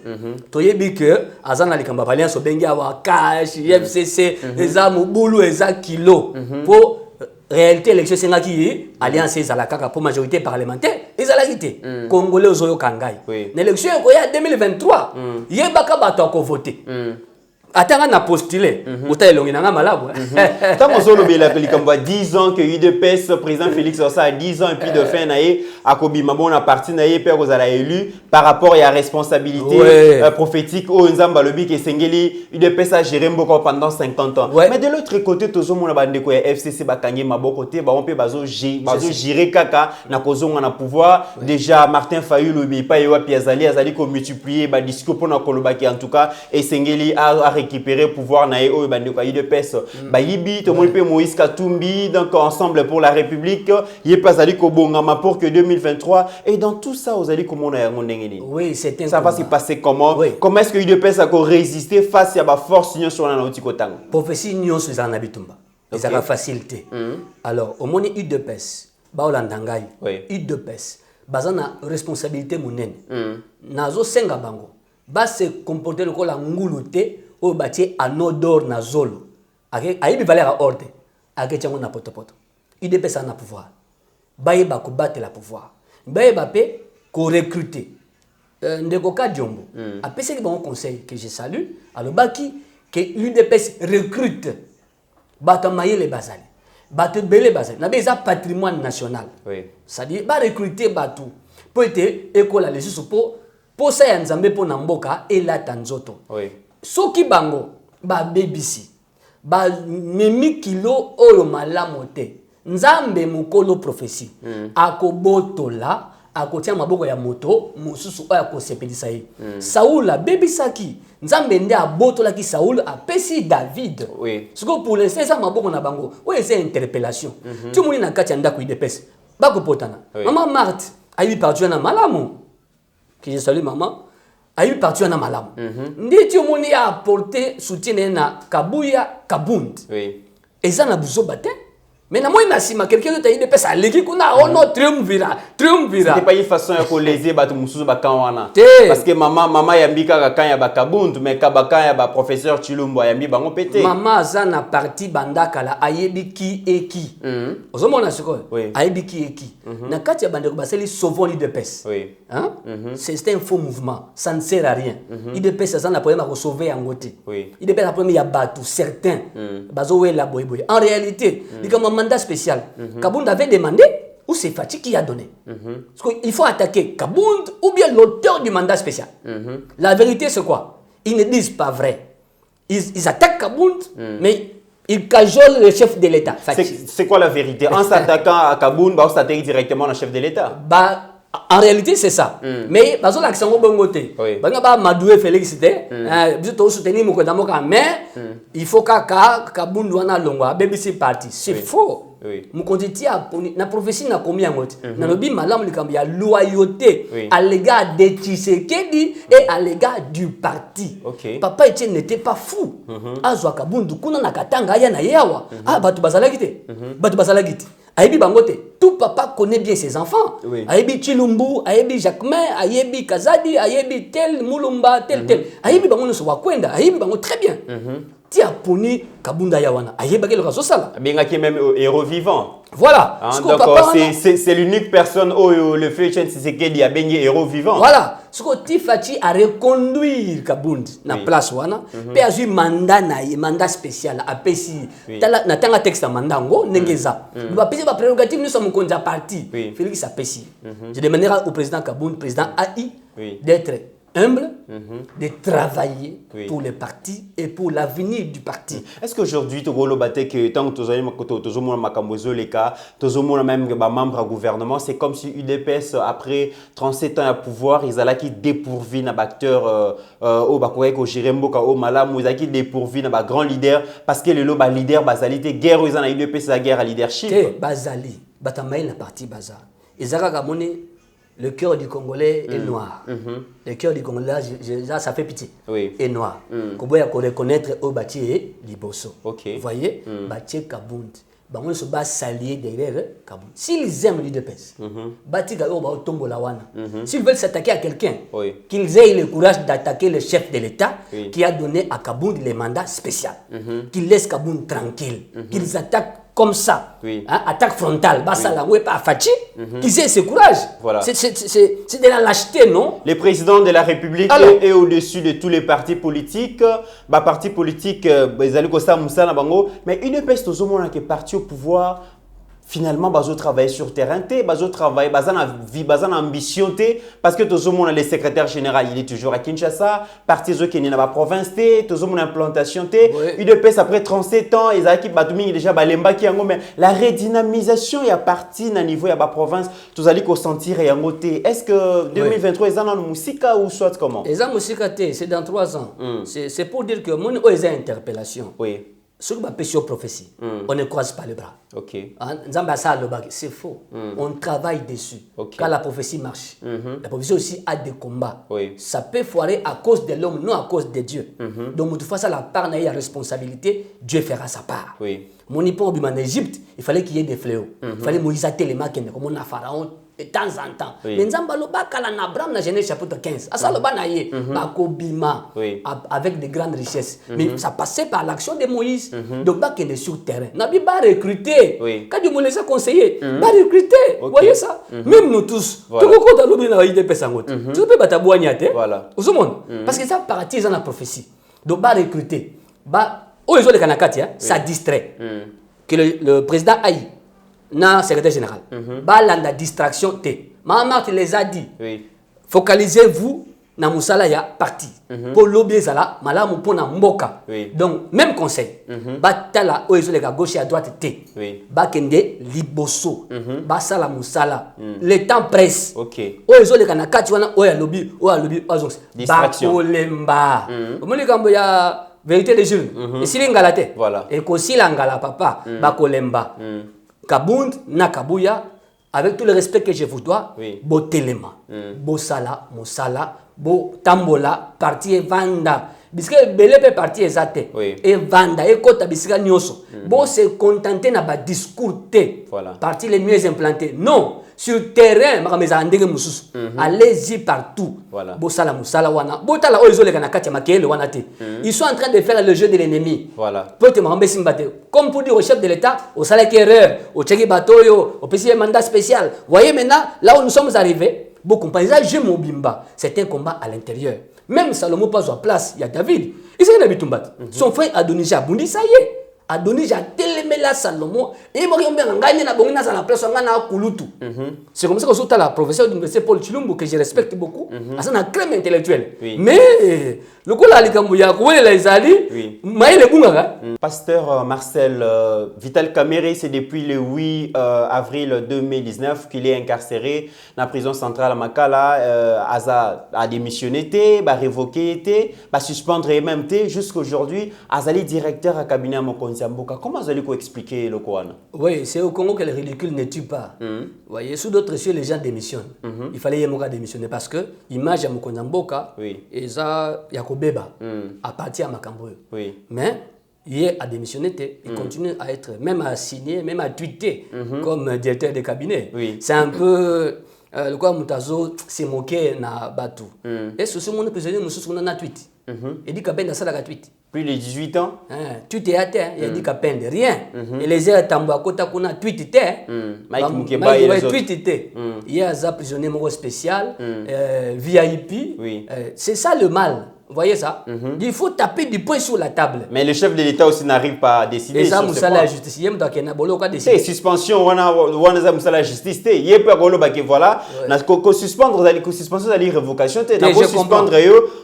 [SPEAKER 1] Toyebi que Azana Likamba Balien Sobengi awa cash, FCC, Eza Mouboulou, Eza Kilo. Pour réalité élection Sengaki, alliance Ezalakaka pour majorité parlementaire, Ezalakité. Congolais Ozoyo Kangai. L'élection est en 2023. Yebaka Batoko voté. Attends, on a postulé. Autant il y a un malade.
[SPEAKER 2] Tant qu'on s'en a 10 ans que UDPS, président Félix Ossa a 10 ans et puis de fin à Kobi Mabo on a parti naïe père aux élu par rapport à la responsabilité prophétique au Nzamba Lobi qui Sengeli UDPS a géré beaucoup pendant 50 ans. Mais de l'autre côté tout le monde a dit que FCC Bakangé Mabo côté on peut bazo gérer kaka na kozo on a pouvoir déjà Martin Fayulu bi pa yewa Piazali azali ko multiplier ba discours pour na kolobaki en tout cas et Sengeli a récupérer pouvoir naé au bandeko UDPS ba yibi to pe Moïse Katumbi donc ensemble pour la République yé pas ali ko bongama pour que 2023 et dans tout ça vous allez comment on a ngondengeni.
[SPEAKER 1] Oui, c'est un
[SPEAKER 2] ça va se passer comment comment est-ce que UDPS a résister face à la force union sur la nautikotang
[SPEAKER 1] prophétie union sur la nabitumba ça va faciliter alors au moni UDPS ba olandangai UDPS bazana responsabilité monene nazo senga bango ba se comporter le la nguluté au bâti en odeur na zolo ayibi valeur à ordre ake tiango na potopoto UDPS a na pouvoir baye ba ko battre la pouvoir baye ba pe ko recruter ndeko ka Diombo apesi ki bon conseil que je salue alors baki que UDPS recrute bato mayele bazali bato belé bazali na beza patrimoine national ça dit ba recruter bato pour être école à lesu pour ça ya nzambe pour namboka et la tanzoto soki bango ba BBC ba memi kilo oyo malamu te nzambe mukolo prophétie akobotola akotia maboko ya moto mususu oya kosepelisa ye Saoul bebisaki nzambe nde abotola ki Saoul apesi David siko pour l'instant ça maboko na bango oyo c'est interpellation tu moni na kati ya ndako UDPS bako potana maman Marthe ayi parti na malamu que je salue maman ayi parti na malamu ndeti omoni a apporter soutien na Kabuya Kabund et ça na buzo bate mais na moi nasima quelqu'un d'autre UDPS a leki kuna ono triumvirat
[SPEAKER 2] c'était pas une façon ya ko léser batu mususu bakanwana parce que maman yambika kakanya ba Kabund mais kabaka ya ba professeur Chilumbo yambi bango pété
[SPEAKER 1] maman za na parti bandaka la ayebi ki et qui ozomona siko ayebi ki et qui na kati ya bandeko baseli sauvons l'UDPS hein c'est un faux mouvement ça ne sert à rien UDPS ça na problème à sauver yangote UDPS a problème ya batu certains bazo wela boyboy en réalité comme mandat spécial Kabund avait demandé ou c'est Fati qui a donné parce qu'il faut attaquer Kabund ou bien l'auteur du mandat spécial la vérité c'est quoi ils ne disent pas vrai ils attaquent Kabund mais ils cajolent le chef de l'État.
[SPEAKER 2] C'est quoi la vérité? En s'attaquant à Kabund, on s'attaque directement au chef de l'État.
[SPEAKER 1] En réalité, c'est ça. Mais, parce que l'accent est bon côté. Madoué Félix, mais il faut que Kabund soit longue. BBC parti. C'est faux. La prophétie n'a combien de temps? Dans le bim, il y a loyauté à l'égard de Tshisekedi et à l'égard du parti. Papa Etienne n'était pas fou. Azwa Kabund, kuna na katanga ya na yawa. Ah, batu bazalagite. Batu bazalagite. Ayebi bangote. Tout papa connaît bien ses enfants. Ayebi Chilumbu, Ayebi Jacquemain, Ayebi Kazadi, Ayebi tel Mulumba, tel. Ayebi bangono so wakwenda, Ayebi bango très bien. Tia poni Kabunda yawana. Ayebi bakelo kasosala.
[SPEAKER 2] Bien qui même héros vivant.
[SPEAKER 1] Voilà.
[SPEAKER 2] Donc c'est l'unique personne où le feu Etienne Tshisekedi a baigné héros vivant.
[SPEAKER 1] Voilà. Ce que Tifati a reconduire Kabund na place wana, pe azu mandat spécial a pesi. Na tanga texte mandat ngo nengeza. Ba pesi ba prérogative nous sommes konza parti. Félix a pesi. Je demanderai au président Kabund, président AI d'être humble, de travailler pour le parti et pour l'avenir du parti.
[SPEAKER 2] Est-ce qu'aujourd'hui, tu as que tant que tu as même membre du gouvernement, c'est comme si UDPS, après 37 ans à pouvoir, ils allaient dépourvu d'un acteur au Bakoek, au Jiremboka, au Malam, ils allaient dépourvu d'un grand leader parce que le leader, Bazali, guerre, ils ont UDPS, la guerre à leadership.
[SPEAKER 1] Bazali, Batamaï, la partie Bazar. Ils ont le cœur du Congolais est noir. Le cœur du Congolais, ça fait pitié. Est noir. Koboya ko reconnaître au bâti Liboso. Vous voyez, bâti Kabund. On se bat s'allier derrière Kabund. S'ils aiment l'UDPS, bâti Kabund va tomber la wana. S'ils veulent s'attaquer à quelqu'un, qu'ils aient le courage d'attaquer le chef de l'État qui a donné à Kabund les mandats spéciaux. Qu'ils laissent Kabund tranquille. Qu'ils attaquent comme ça,
[SPEAKER 2] oui.
[SPEAKER 1] Hein, attaque frontale, Bassa la pas Fachi, qui sait ce courage.
[SPEAKER 2] Voilà.
[SPEAKER 1] C'est de la lâcheté, non?
[SPEAKER 2] Le président de la République est au-dessus de tous les partis politiques. Bah, partis politiques, ils allaient comme ça, mais une peste aux hommes qui est parti au pouvoir. Finalement, bazo travailler sur terrain, bazo travailler, bazo na vie, bazo na ambition, parce que tout le monde, le secrétaire général, il est toujours à Kinshasa, parti zo qui n'est pas province, tout le monde implantation, UDPS après 37 ans, ils ont battu déjà balemba qui yango, mais la redynamisation est à partir d'un niveau à la province, tous allez qu'on sentir et yango té. Est-ce que 2023 ils ont dans musique ou soit comment?
[SPEAKER 1] Ils ont musique c'est dans 3 ans. C'est pour dire que mon ils ont interpellation.
[SPEAKER 2] Oui.
[SPEAKER 1] Ce qui m'appelle sur prophétie, on ne croise pas les bras.
[SPEAKER 2] Ok.
[SPEAKER 1] C'est faux. On travaille dessus.
[SPEAKER 2] Okay.
[SPEAKER 1] Quand la prophétie marche, la prophétie aussi a des combats.
[SPEAKER 2] Oui.
[SPEAKER 1] Ça peut foirer à cause de l'homme, non à cause de Dieu. Donc, de face à la part, il y a responsabilité, Dieu fera sa part.
[SPEAKER 2] Oui.
[SPEAKER 1] Mon époux en Égypte, il fallait qu'il y ait des fléaux. Il fallait Moïse à Télémaken, comme on a Pharaon. De temps en temps. Mais Nzamba loba kala na Abraham na Genèse chapitre 15. Asa loba na ye bakobima avec de grandes richesses. Mais ça passait par l'action de Moïse. Donc ba qui est sur terrain. Nabi ba recruter. Quand Dieu me laisse conseiller, ba recruter. Vous voyez ça? Même nous tous. Tout le monde a lobi na idée pesangot. Tu peux bata boignate. Voilà. Au monde. Parce que ça partie dans la prophétie. Donc ba recruter. Ba oh ils ont les kanakati ça distrait. Que le président aille na secrétaire général. La distraction T. Maman te les a dit. Focalisez-vous na musala ya parti. Pour l'objet zala, malamu pour na mboka. Donc même conseil. Batala oizo les gauche et à droite T. Bakende liboso. Basala musala. Le temps presse.
[SPEAKER 2] OK.
[SPEAKER 1] Oizo les kanakati wana oya lobby ozos.
[SPEAKER 2] Distraction.
[SPEAKER 1] Bakolemba. Omoni kambo ya vérité des jeunes. Et si l'ingalate.
[SPEAKER 2] Voilà.
[SPEAKER 1] Et kosi l'angala papa bakolemba. Kabund na Kabuya, avec tout le respect que je vous dois, bo telema, bo sala, mosala, bo tambola, parti et vanda. Bisque belepe parti ezate. Et vanda et kota bisika nyoso. Bo se contenter na ba discours te. Parti les mieux implantés. Non, sur terrain, allez-y partout. Bo sala musala wana. Bo tala oizo le kanakati makele wana te. Ils sont en train de faire le jeu de l'ennemi. Pour te m'embe simbate. Comme pour dire au chef de l'État, au salaire qui erreur, au tchèque batoyo, au PC mandat spécial. Voyez maintenant, là où nous sommes arrivés, beaucoup compagnie, je m'obimba. C'est un combat à l'intérieur. Même Salomon passe en place, il y a David. Il s'est Bitumbat. Son frère Adonijah a bondi, ça y est. Adonijah a télémé là Salomon. Et il m'a dit à la place, c'est comme ça que je la professeur de l'université Paul Chilumbo, que je respecte beaucoup. C'est un crème intellectuel. Mais le coup là,
[SPEAKER 2] Pasteur Marcel, Vital Kamerhe, c'est depuis le 8 avril 2019 qu'il est incarcéré dans la prison centrale à Makala. A démissionné, a révoqué, a suspendre même jusqu'à aujourd'hui. Azali directeur à cabinet à Mokonzi Mboka. Comment vous allez expliquer le Koran?
[SPEAKER 1] Oui, c'est au Congo que le ridicule ne tue pas. Vous voyez, sous d'autres cieux, les gens démissionnent. Il fallait Yemoka démissionner parce que l'image à Mokonzi Mboka, et ça, Yakobeba, appartient à Makambo. Mais il a démissionné, il continue à être, même à signer, même à tweeter comme directeur de cabinet. C'est un peu le quoi Moutazo s'est moqué na Batu. Et ce monde prisonnier, nous sommes dans tweet. Il dit qu'à peine ça la tweet.
[SPEAKER 2] Plus de 18 ans.
[SPEAKER 1] Tu t'es atteint, il a dit qu'à peine rien. Et les airs tambour à côté qu'on a tweeté.
[SPEAKER 2] Mike Mukeba et les autres.
[SPEAKER 1] Tweeté. Il y a un prisonnier spécial, VIP. C'est ça le mal. Vous voyez ça? Il faut taper du poing sur la table.
[SPEAKER 2] Mais le chef de l'État aussi n'arrive pas à décider.
[SPEAKER 1] Et ça, Moussa la justice. Il y a
[SPEAKER 2] décider. Suspension, on a Moussa la justice. Il y a pas de voilà. Qu'on suspendre, suspension, c'est révocation. On peut suspendre,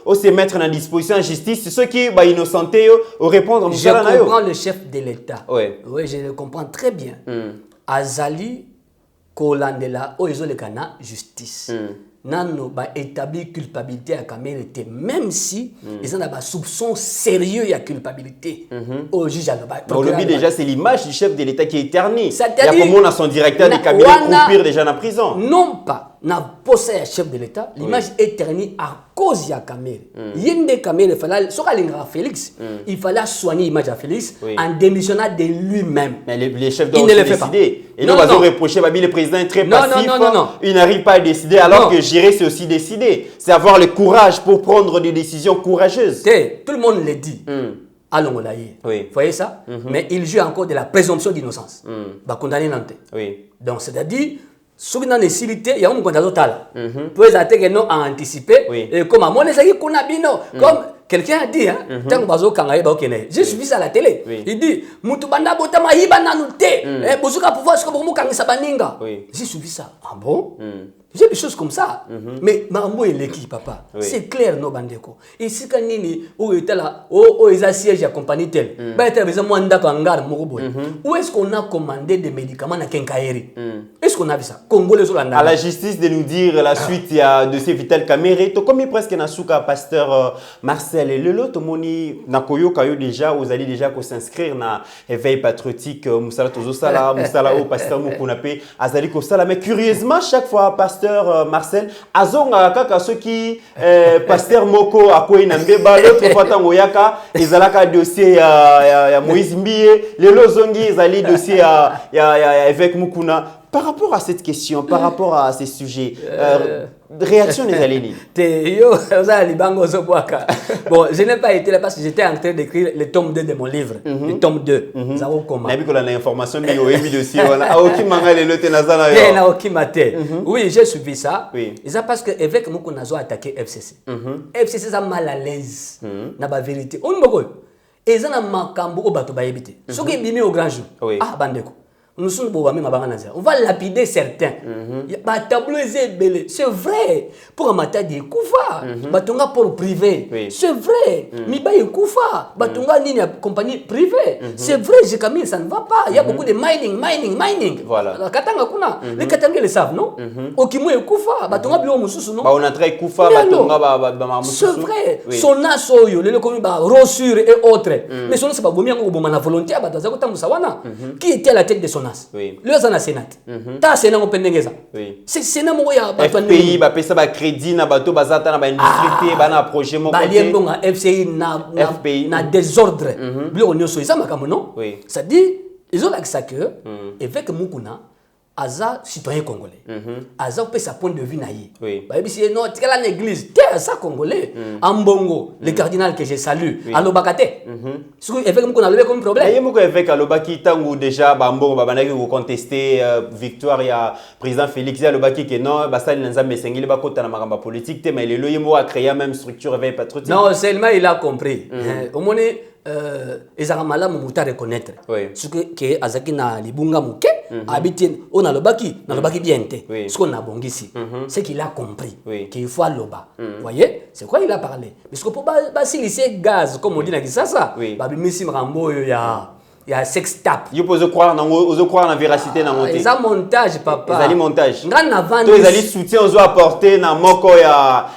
[SPEAKER 2] on se mettre en disposition en justice. Ceux qui sont innocentés, on répondre.
[SPEAKER 1] Je comprends le chef de l'État. Oui, je le comprends très bien. Azali, Kolandela, Oizo le Kana, justice. Nano ba établir culpabilité à Kamerhe, même si ils ont des soupçons sérieux et à culpabilité au juge.
[SPEAKER 2] Aujourd'hui déjà c'est l'image du chef de l'État qui est éternie. Il y a comment on a son directeur de cabinet croupir déjà dans la prison.
[SPEAKER 1] Non pas n'a posé un chef de l'État, l'image est éternie à cause de Kamerhe. Yende Kamerhe fallait sur Félix, il fallait soigner l'image à Félix en démissionnant de lui-même.
[SPEAKER 2] Mais les chefs doivent décider. Et nous, on va reprocher, le président est très passif, il n'arrive pas à décider, alors que gérer, c'est aussi décider. C'est avoir le courage pour prendre des décisions courageuses.
[SPEAKER 1] Tout le monde le dit. Alongola ye.
[SPEAKER 2] Oui.
[SPEAKER 1] Vous voyez ça? Mais il joue encore de la présomption d'innocence. Bah condamné Nantes.
[SPEAKER 2] Oui.
[SPEAKER 1] Donc c'est-à-dire ceux qui n'ont pas cité, il y a un condamné total. Pour les attaquer non à anticiper.
[SPEAKER 2] Oui.
[SPEAKER 1] Et comme à mon avis, comme quelqu'un a dit, tant que bazo kangaye ba okene. J'ai suivi ça à la télé.
[SPEAKER 2] Oui.
[SPEAKER 1] Il dit mutu banda botama hiba nanute. Bozuka pouvoir ce que vous kangisa baninga.
[SPEAKER 2] Oui.
[SPEAKER 1] J'ai suivi ça. Ah bon? J'ai des choses comme ça. Mais Mambo et l'équipe, papa.
[SPEAKER 2] Oui.
[SPEAKER 1] C'est clair, no bandeko. Et si quand nini, où est là, où est siège à compagnie telle, bah, tu as besoin de kangar, moroboy. Où est-ce qu'on a commandé des médicaments à Kenkaeri? Est-ce qu'on a vu ça? Congolais Olanda.
[SPEAKER 2] À la justice de nous dire la suite, il y a dossier Vital Kamere. To comme presque Nasuka, pasteur Marcel et Lelo, to moni Nakoyo Kayo déjà, vous allez déjà s'inscrire na éveil patriotique, Moussala Tozosala, Moussala O, pasteur Moukunape, Azali Kosala. Mais curieusement, chaque fois, pasteur Marcel, Azonga Kaka, ceux qui, pasteur Moko, Akoy Nambeba, l'autre fois Tangoyaka, ils allaient dossier ya Moïse Mbie, Lelo Zongi, ils allaient dossier ya évêque Mukuna. Par rapport à cette question, par rapport à ces sujets, réaction des alliés.
[SPEAKER 1] Bon, je n'ai pas été là parce que j'étais en train d'écrire le tome 2 de mon livre. Le tome 2. Oui, j'ai suivi ça. Et ça parce que l'évêque Moukonazo a attaqué FCC. FCC est mal à l'aise. N'a pas vérité. On me dit, et ça n'a pas cambo au bateau baébité. Ce qui est bimé au grand jour. Ah, bandeko. Nous sommes on va lapider certains. C'est vrai. Pour un matin de Koufa, batonga pour privé. C'est vrai. Miba et Koufa, batonga ni compagnie privée. C'est vrai, j'ai Camille, ça ne va pas. Il y a beaucoup de mining.
[SPEAKER 2] Voilà.
[SPEAKER 1] Katanga kuna. Les Katanga le savent, non? Okimu et Koufa, batonga bio mususu, non?
[SPEAKER 2] On a très Koufa, batonga
[SPEAKER 1] c'est vrai. Son asoyo, le komi ba rossure et autres. Mais son c'est pas bomia ngo bomana volontaire bataza ko sawana. Qui était à la tête de son
[SPEAKER 2] oui.
[SPEAKER 1] Le Sénat Sénat. Ta Sénat on pendengeza.
[SPEAKER 2] Oui.
[SPEAKER 1] C'est Sénat mo ya
[SPEAKER 2] FPI ba pesa ba crédit na bato bazata na ba industrie ba na projet mo côté.
[SPEAKER 1] Ba liembo nga FCI na désordre. Bilo nyonso isa makambo non?
[SPEAKER 2] Oui.
[SPEAKER 1] Ça dit ils ont l'accès que évêque Mukuna Aza citoyen congolais. Aza peut sa point de vue naïe.
[SPEAKER 2] Oui.
[SPEAKER 1] Bah si non, tu es l'église, tu es ça congolais. Ambongo, le cardinal que je salue, Alobakate. Ce que évêque qu'on a levé comme problème.
[SPEAKER 2] Et moi évêque Alobaki tango déjà Ambongo babanaki ko contester victoire ya président Félix Alobaki que non, ba sali nza mesengili ba kota na makamba politique te mais le loyemo a créé même structure éveil patriotique.
[SPEAKER 1] Non, seulement il a compris. Au moins ezaka mu muta reconnaître. Ce que azaki na libunga muke habite on a lobaki bien te. Ce qu'on a bongisi, c'est qu'il a compris qu'il faut loba. Vous voyez? C'est quoi il a parlé? Parce que pour si lycée gaz comme on dit na Kisasa, ba bimisi mrambo yo ya il y a sex tap.
[SPEAKER 2] Yo pose croire na véracité na monter.
[SPEAKER 1] Ça montage papa.
[SPEAKER 2] Ils montage.
[SPEAKER 1] Ngana vendre.
[SPEAKER 2] Tous les soutien aux apporter na moko ya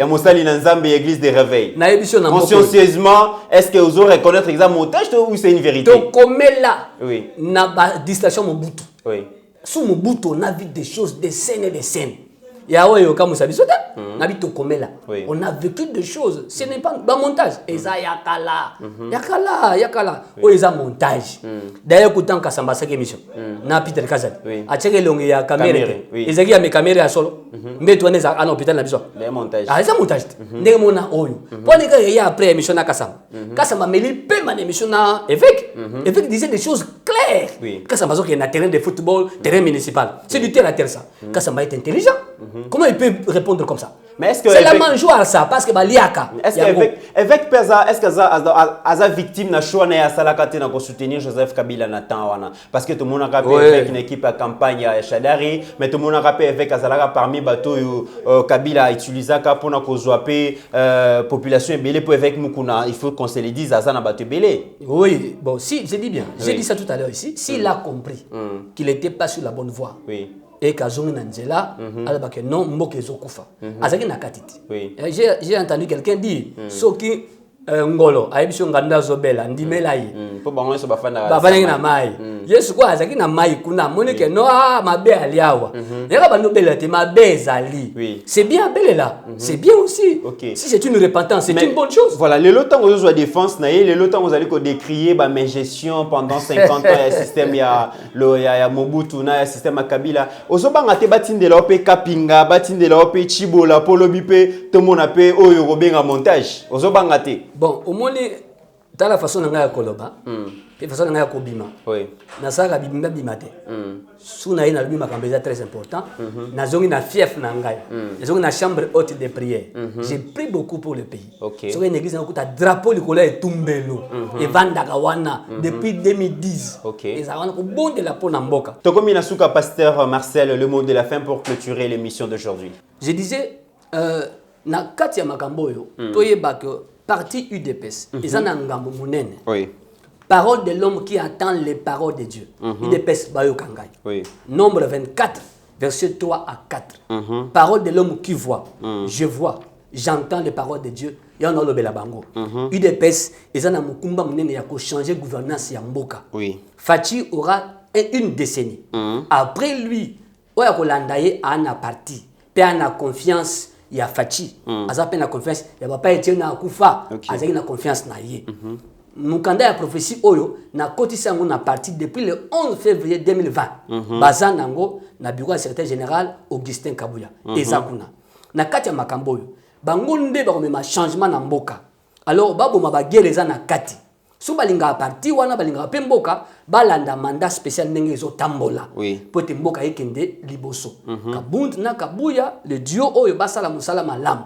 [SPEAKER 2] Mosali na Nzambe église de réveil.
[SPEAKER 1] Na émission na moko.
[SPEAKER 2] Consciencieusement, est-ce que vous aurez reconnaître exact montage ou c'est une vérité?
[SPEAKER 1] Donc comme là.
[SPEAKER 2] Oui.
[SPEAKER 1] Na ba distraction Mobutu.
[SPEAKER 2] Oui.
[SPEAKER 1] Sous Mobutu on a vu des choses, des scènes et des scènes. Yawe yo kamusa bisoda. Na bito komela. On a vécu des choses. Ce n'est pas un montage. Eza yakala. O eza montage. D'ailleurs kutan kasamba sa émission. Na Peter Kazali. A cheke longi ya caméra. Ezaki ya me caméra ya solo. Mais toi neza à l'hôpital na biso.
[SPEAKER 2] Le montage.
[SPEAKER 1] Ah eza montage. Ndenge mona oyo. Pone ka ya après émission na kasamba. Kasamba meli pe man émission na évêque. Évêque disait des choses claires. Kasamba zo qui na terrain de football, terrain municipal. C'est du terre à terre ça. Kasamba est intelligent. Comment il peut répondre comme ça?
[SPEAKER 2] Mais est-ce que
[SPEAKER 1] c'est la manjoire ça parce que baliaka.
[SPEAKER 2] Est-ce que avec Pesa est-ce que Aza victime na choix na sala kate na ko soutenir Joseph Kabila na temps wana parce que tout le monde a rappelé avec une équipe à campagne à Chadari mais tout le monde a rappelé avec Azalaka parmi bateau Kabila utilisaka pour na ko zoaper population belé pour avec Mukuna il faut qu'on se le dise Aza na bateau belé.
[SPEAKER 1] Oui, bon si je dis bien, j'ai dit ça tout à l'heure ici, s'il a compris qu'il n'était pas sur la bonne voie.
[SPEAKER 2] Oui.
[SPEAKER 1] Et kazongi na nzela alabake non mboka ezokufa azaki na katiti. J'ai entendu quelqu'un dire soki ngolo ayebiso nganda zobela ndimela yi
[SPEAKER 2] po bango so bafana
[SPEAKER 1] na mai yesu kwa azaki na mai kuna monike no mabe aliawa yaka banobela te mabe ezali c'est bien belle là c'est bien aussi si c'est une repentance c'est une bonne chose.
[SPEAKER 2] Voilà le lotang ozo wa défense na ye le lotang ozali ko décrier ba gestion pendant 50 ans ya système ya Mobutu na ya système ya Kabila ozo banga te batindela ope Kapinga batindela ope Chibola polobi pe to mona pe oyo robenga montage ozo banga te.
[SPEAKER 1] Bon, au moins, dans la façon dont on a koloba, la façon dont on a kobima.
[SPEAKER 2] Oui.
[SPEAKER 1] Na ça bimba bimate. Suna ina bima kambeza très important. Na zongi na fief na ngai. Na zongi na chambre haute de prière. J'ai pris beaucoup pour le pays.
[SPEAKER 2] OK.
[SPEAKER 1] Sur une église na kuta drapeau likola et tumbelo. Et vanda kawana depuis 2010.
[SPEAKER 2] OK.
[SPEAKER 1] Et ça wana ko bonde la pona mboka.
[SPEAKER 2] Tokomi Nasuka, pasteur Marcel, le mot de la fin pour clôturer l'émission d'aujourd'hui.
[SPEAKER 1] Je disais na kati ya makambo yo toyeba que parti UDPS ezana ngambo munene.
[SPEAKER 2] Oui.
[SPEAKER 1] Parole de l'homme qui attend les paroles de Dieu. UDPS bayo kangai.
[SPEAKER 2] Oui.
[SPEAKER 1] Nombre 24, verset 3 à 4. Parole de l'homme qui voit. Je vois, j'entends les paroles de Dieu. Et on a le belabango. UDPS, ezana mukumba munene ya ko changer gouvernance ya mboka.
[SPEAKER 2] Oui.
[SPEAKER 1] Fachi aura une décennie. Après lui, oya ko landaye ana parti. Pe ana confiance ya Fachi. Aza pe na confiance ya papa Etienne na kufa. Azaki na confiance na ye. Mukanda ya prophétie oyo na kotisa ngo na parti depuis le 11 février 2020. Baza nango na bureau secrétaire général Augustin Kabuya. Ezakuna. Na kati ya makambo oyo bango nde ba komema changement na mboka. Alors babo mabagereza na kati. So balinga parti wana balinga pe mboka balanda mandat spécial ndenge ezo tambola.
[SPEAKER 2] Oui.
[SPEAKER 1] Pote mboka ekende liboso. Kabund na Kabuya le duo oyo basala musala malamu.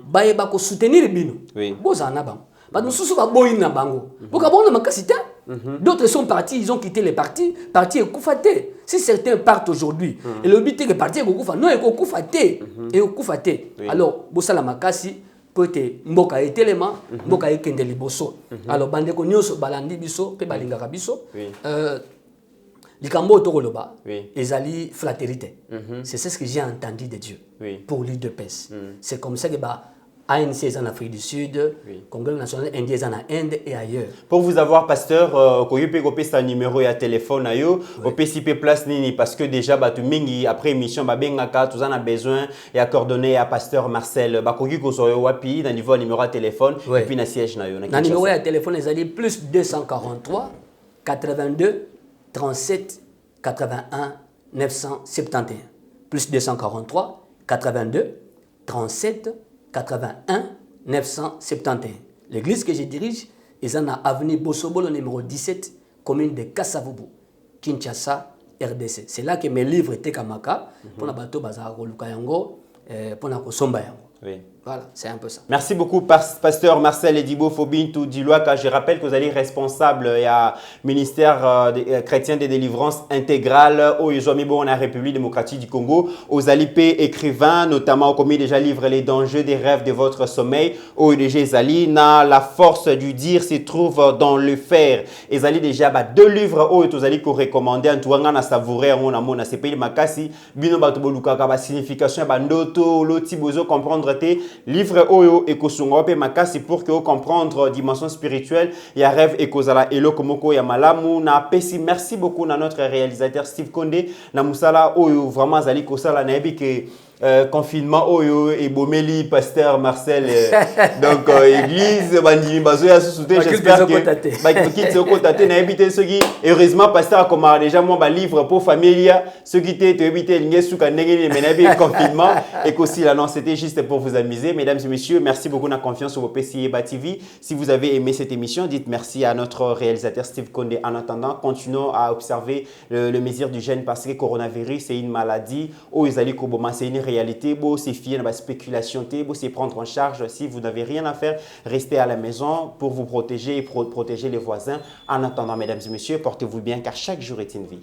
[SPEAKER 1] Baye ba ko soutenir bino.
[SPEAKER 2] Oui.
[SPEAKER 1] Boza na bango. Nous sommes na bango. D'autres sont partis, ils ont quitté les partis. Parti est koufaté. Si certains partent aujourd'hui, et le but est que parti est koufaté. Non, il est koufaté. Et koufaté. Alors, Bossala Makasi, peut-être Mboka et Téléma, Mboka et Kende Liboso. Alors, Bandeko Nyos, Balandi Biso, Pe Balingara Biso. Likambo Tokoloba, Ezali fraternité. C'est ce que j'ai entendu de Dieu pour l'UDPS. C'est comme ça que ANC est en Afrique du Sud, Congrès national indien est en Inde et ailleurs.
[SPEAKER 2] Pour vous avoir, pasteur, Koyupe Kopé, c'est un numéro et un téléphone, au PCP Place Nini, parce que déjà, Batumingi, après émission, Babengaka, tout ça, on a besoin et à coordonner à pasteur Marcel, Bakogi Kosoyo Wapi, dans le niveau numéro à téléphone, et puis dans siège. Dans
[SPEAKER 1] le numéro à téléphone, les alliés, plus 243 82 37 81 971. Plus 243 82 37 81 971. L'église que je dirige est en avenue Bosobolo numéro 17, commune de Kasavubu, Kinshasa, RDC. C'est là que mes livres étaient kamaka pour la bateau bazar Lukayango pour la Kosomba yango.
[SPEAKER 2] Oui.
[SPEAKER 1] Voilà, c'est un peu ça.
[SPEAKER 2] Merci beaucoup, pasteur Marcel Edibo Fobintou Dilouaka. Je rappelle que vous allez responsable à ministère chrétien de délivrance intégrale au Yozomibo en République démocratique du Congo. Aux alipés écrivains, notamment au commis déjà livre les dangers des rêves de votre sommeil. Au UDG Zali, la force du dire se trouve dans le faire. Et Zali déjà 2 livres au Zali qu'on recommandé en tout cas à savourer en amont à ces pays makasi. Bino batoboluka ba signification bandoto loti bozo comprendre te livre oyo ekosunga pe makasi pour que comprendre dimension spirituelle ya rêve ekozala eloko moko ya malamu na pesi. Merci beaucoup à notre réalisateur Steve Kondé na musala oyo vraiment zali kosala na yebi ke confinement oyo et bomeli pasteur Marcel donc église bandimi bazo ya soutien. J'espère que ba quitte ce côté na éviter ceux qui heureusement pasteur comme déjà moi ba livre pour famille ceux qui étaient éviter ligne suka ndenge mais na confinement et qu'aussi là non c'était juste pour vous amuser. Mesdames et messieurs, merci beaucoup de la confiance sur vos PC Yeba TV. Si vous avez aimé cette émission, dites merci à notre réalisateur Steve Kondé. En attendant, continuons à observer le mesure du gène parce que le coronavirus c'est une maladie. C'est une réalité. C'est fier de la spéculation. C'est prendre en charge. Si vous n'avez rien à faire, restez à la maison pour vous protéger et protéger les voisins. En attendant, mesdames et messieurs, portez-vous bien car chaque jour est une vie.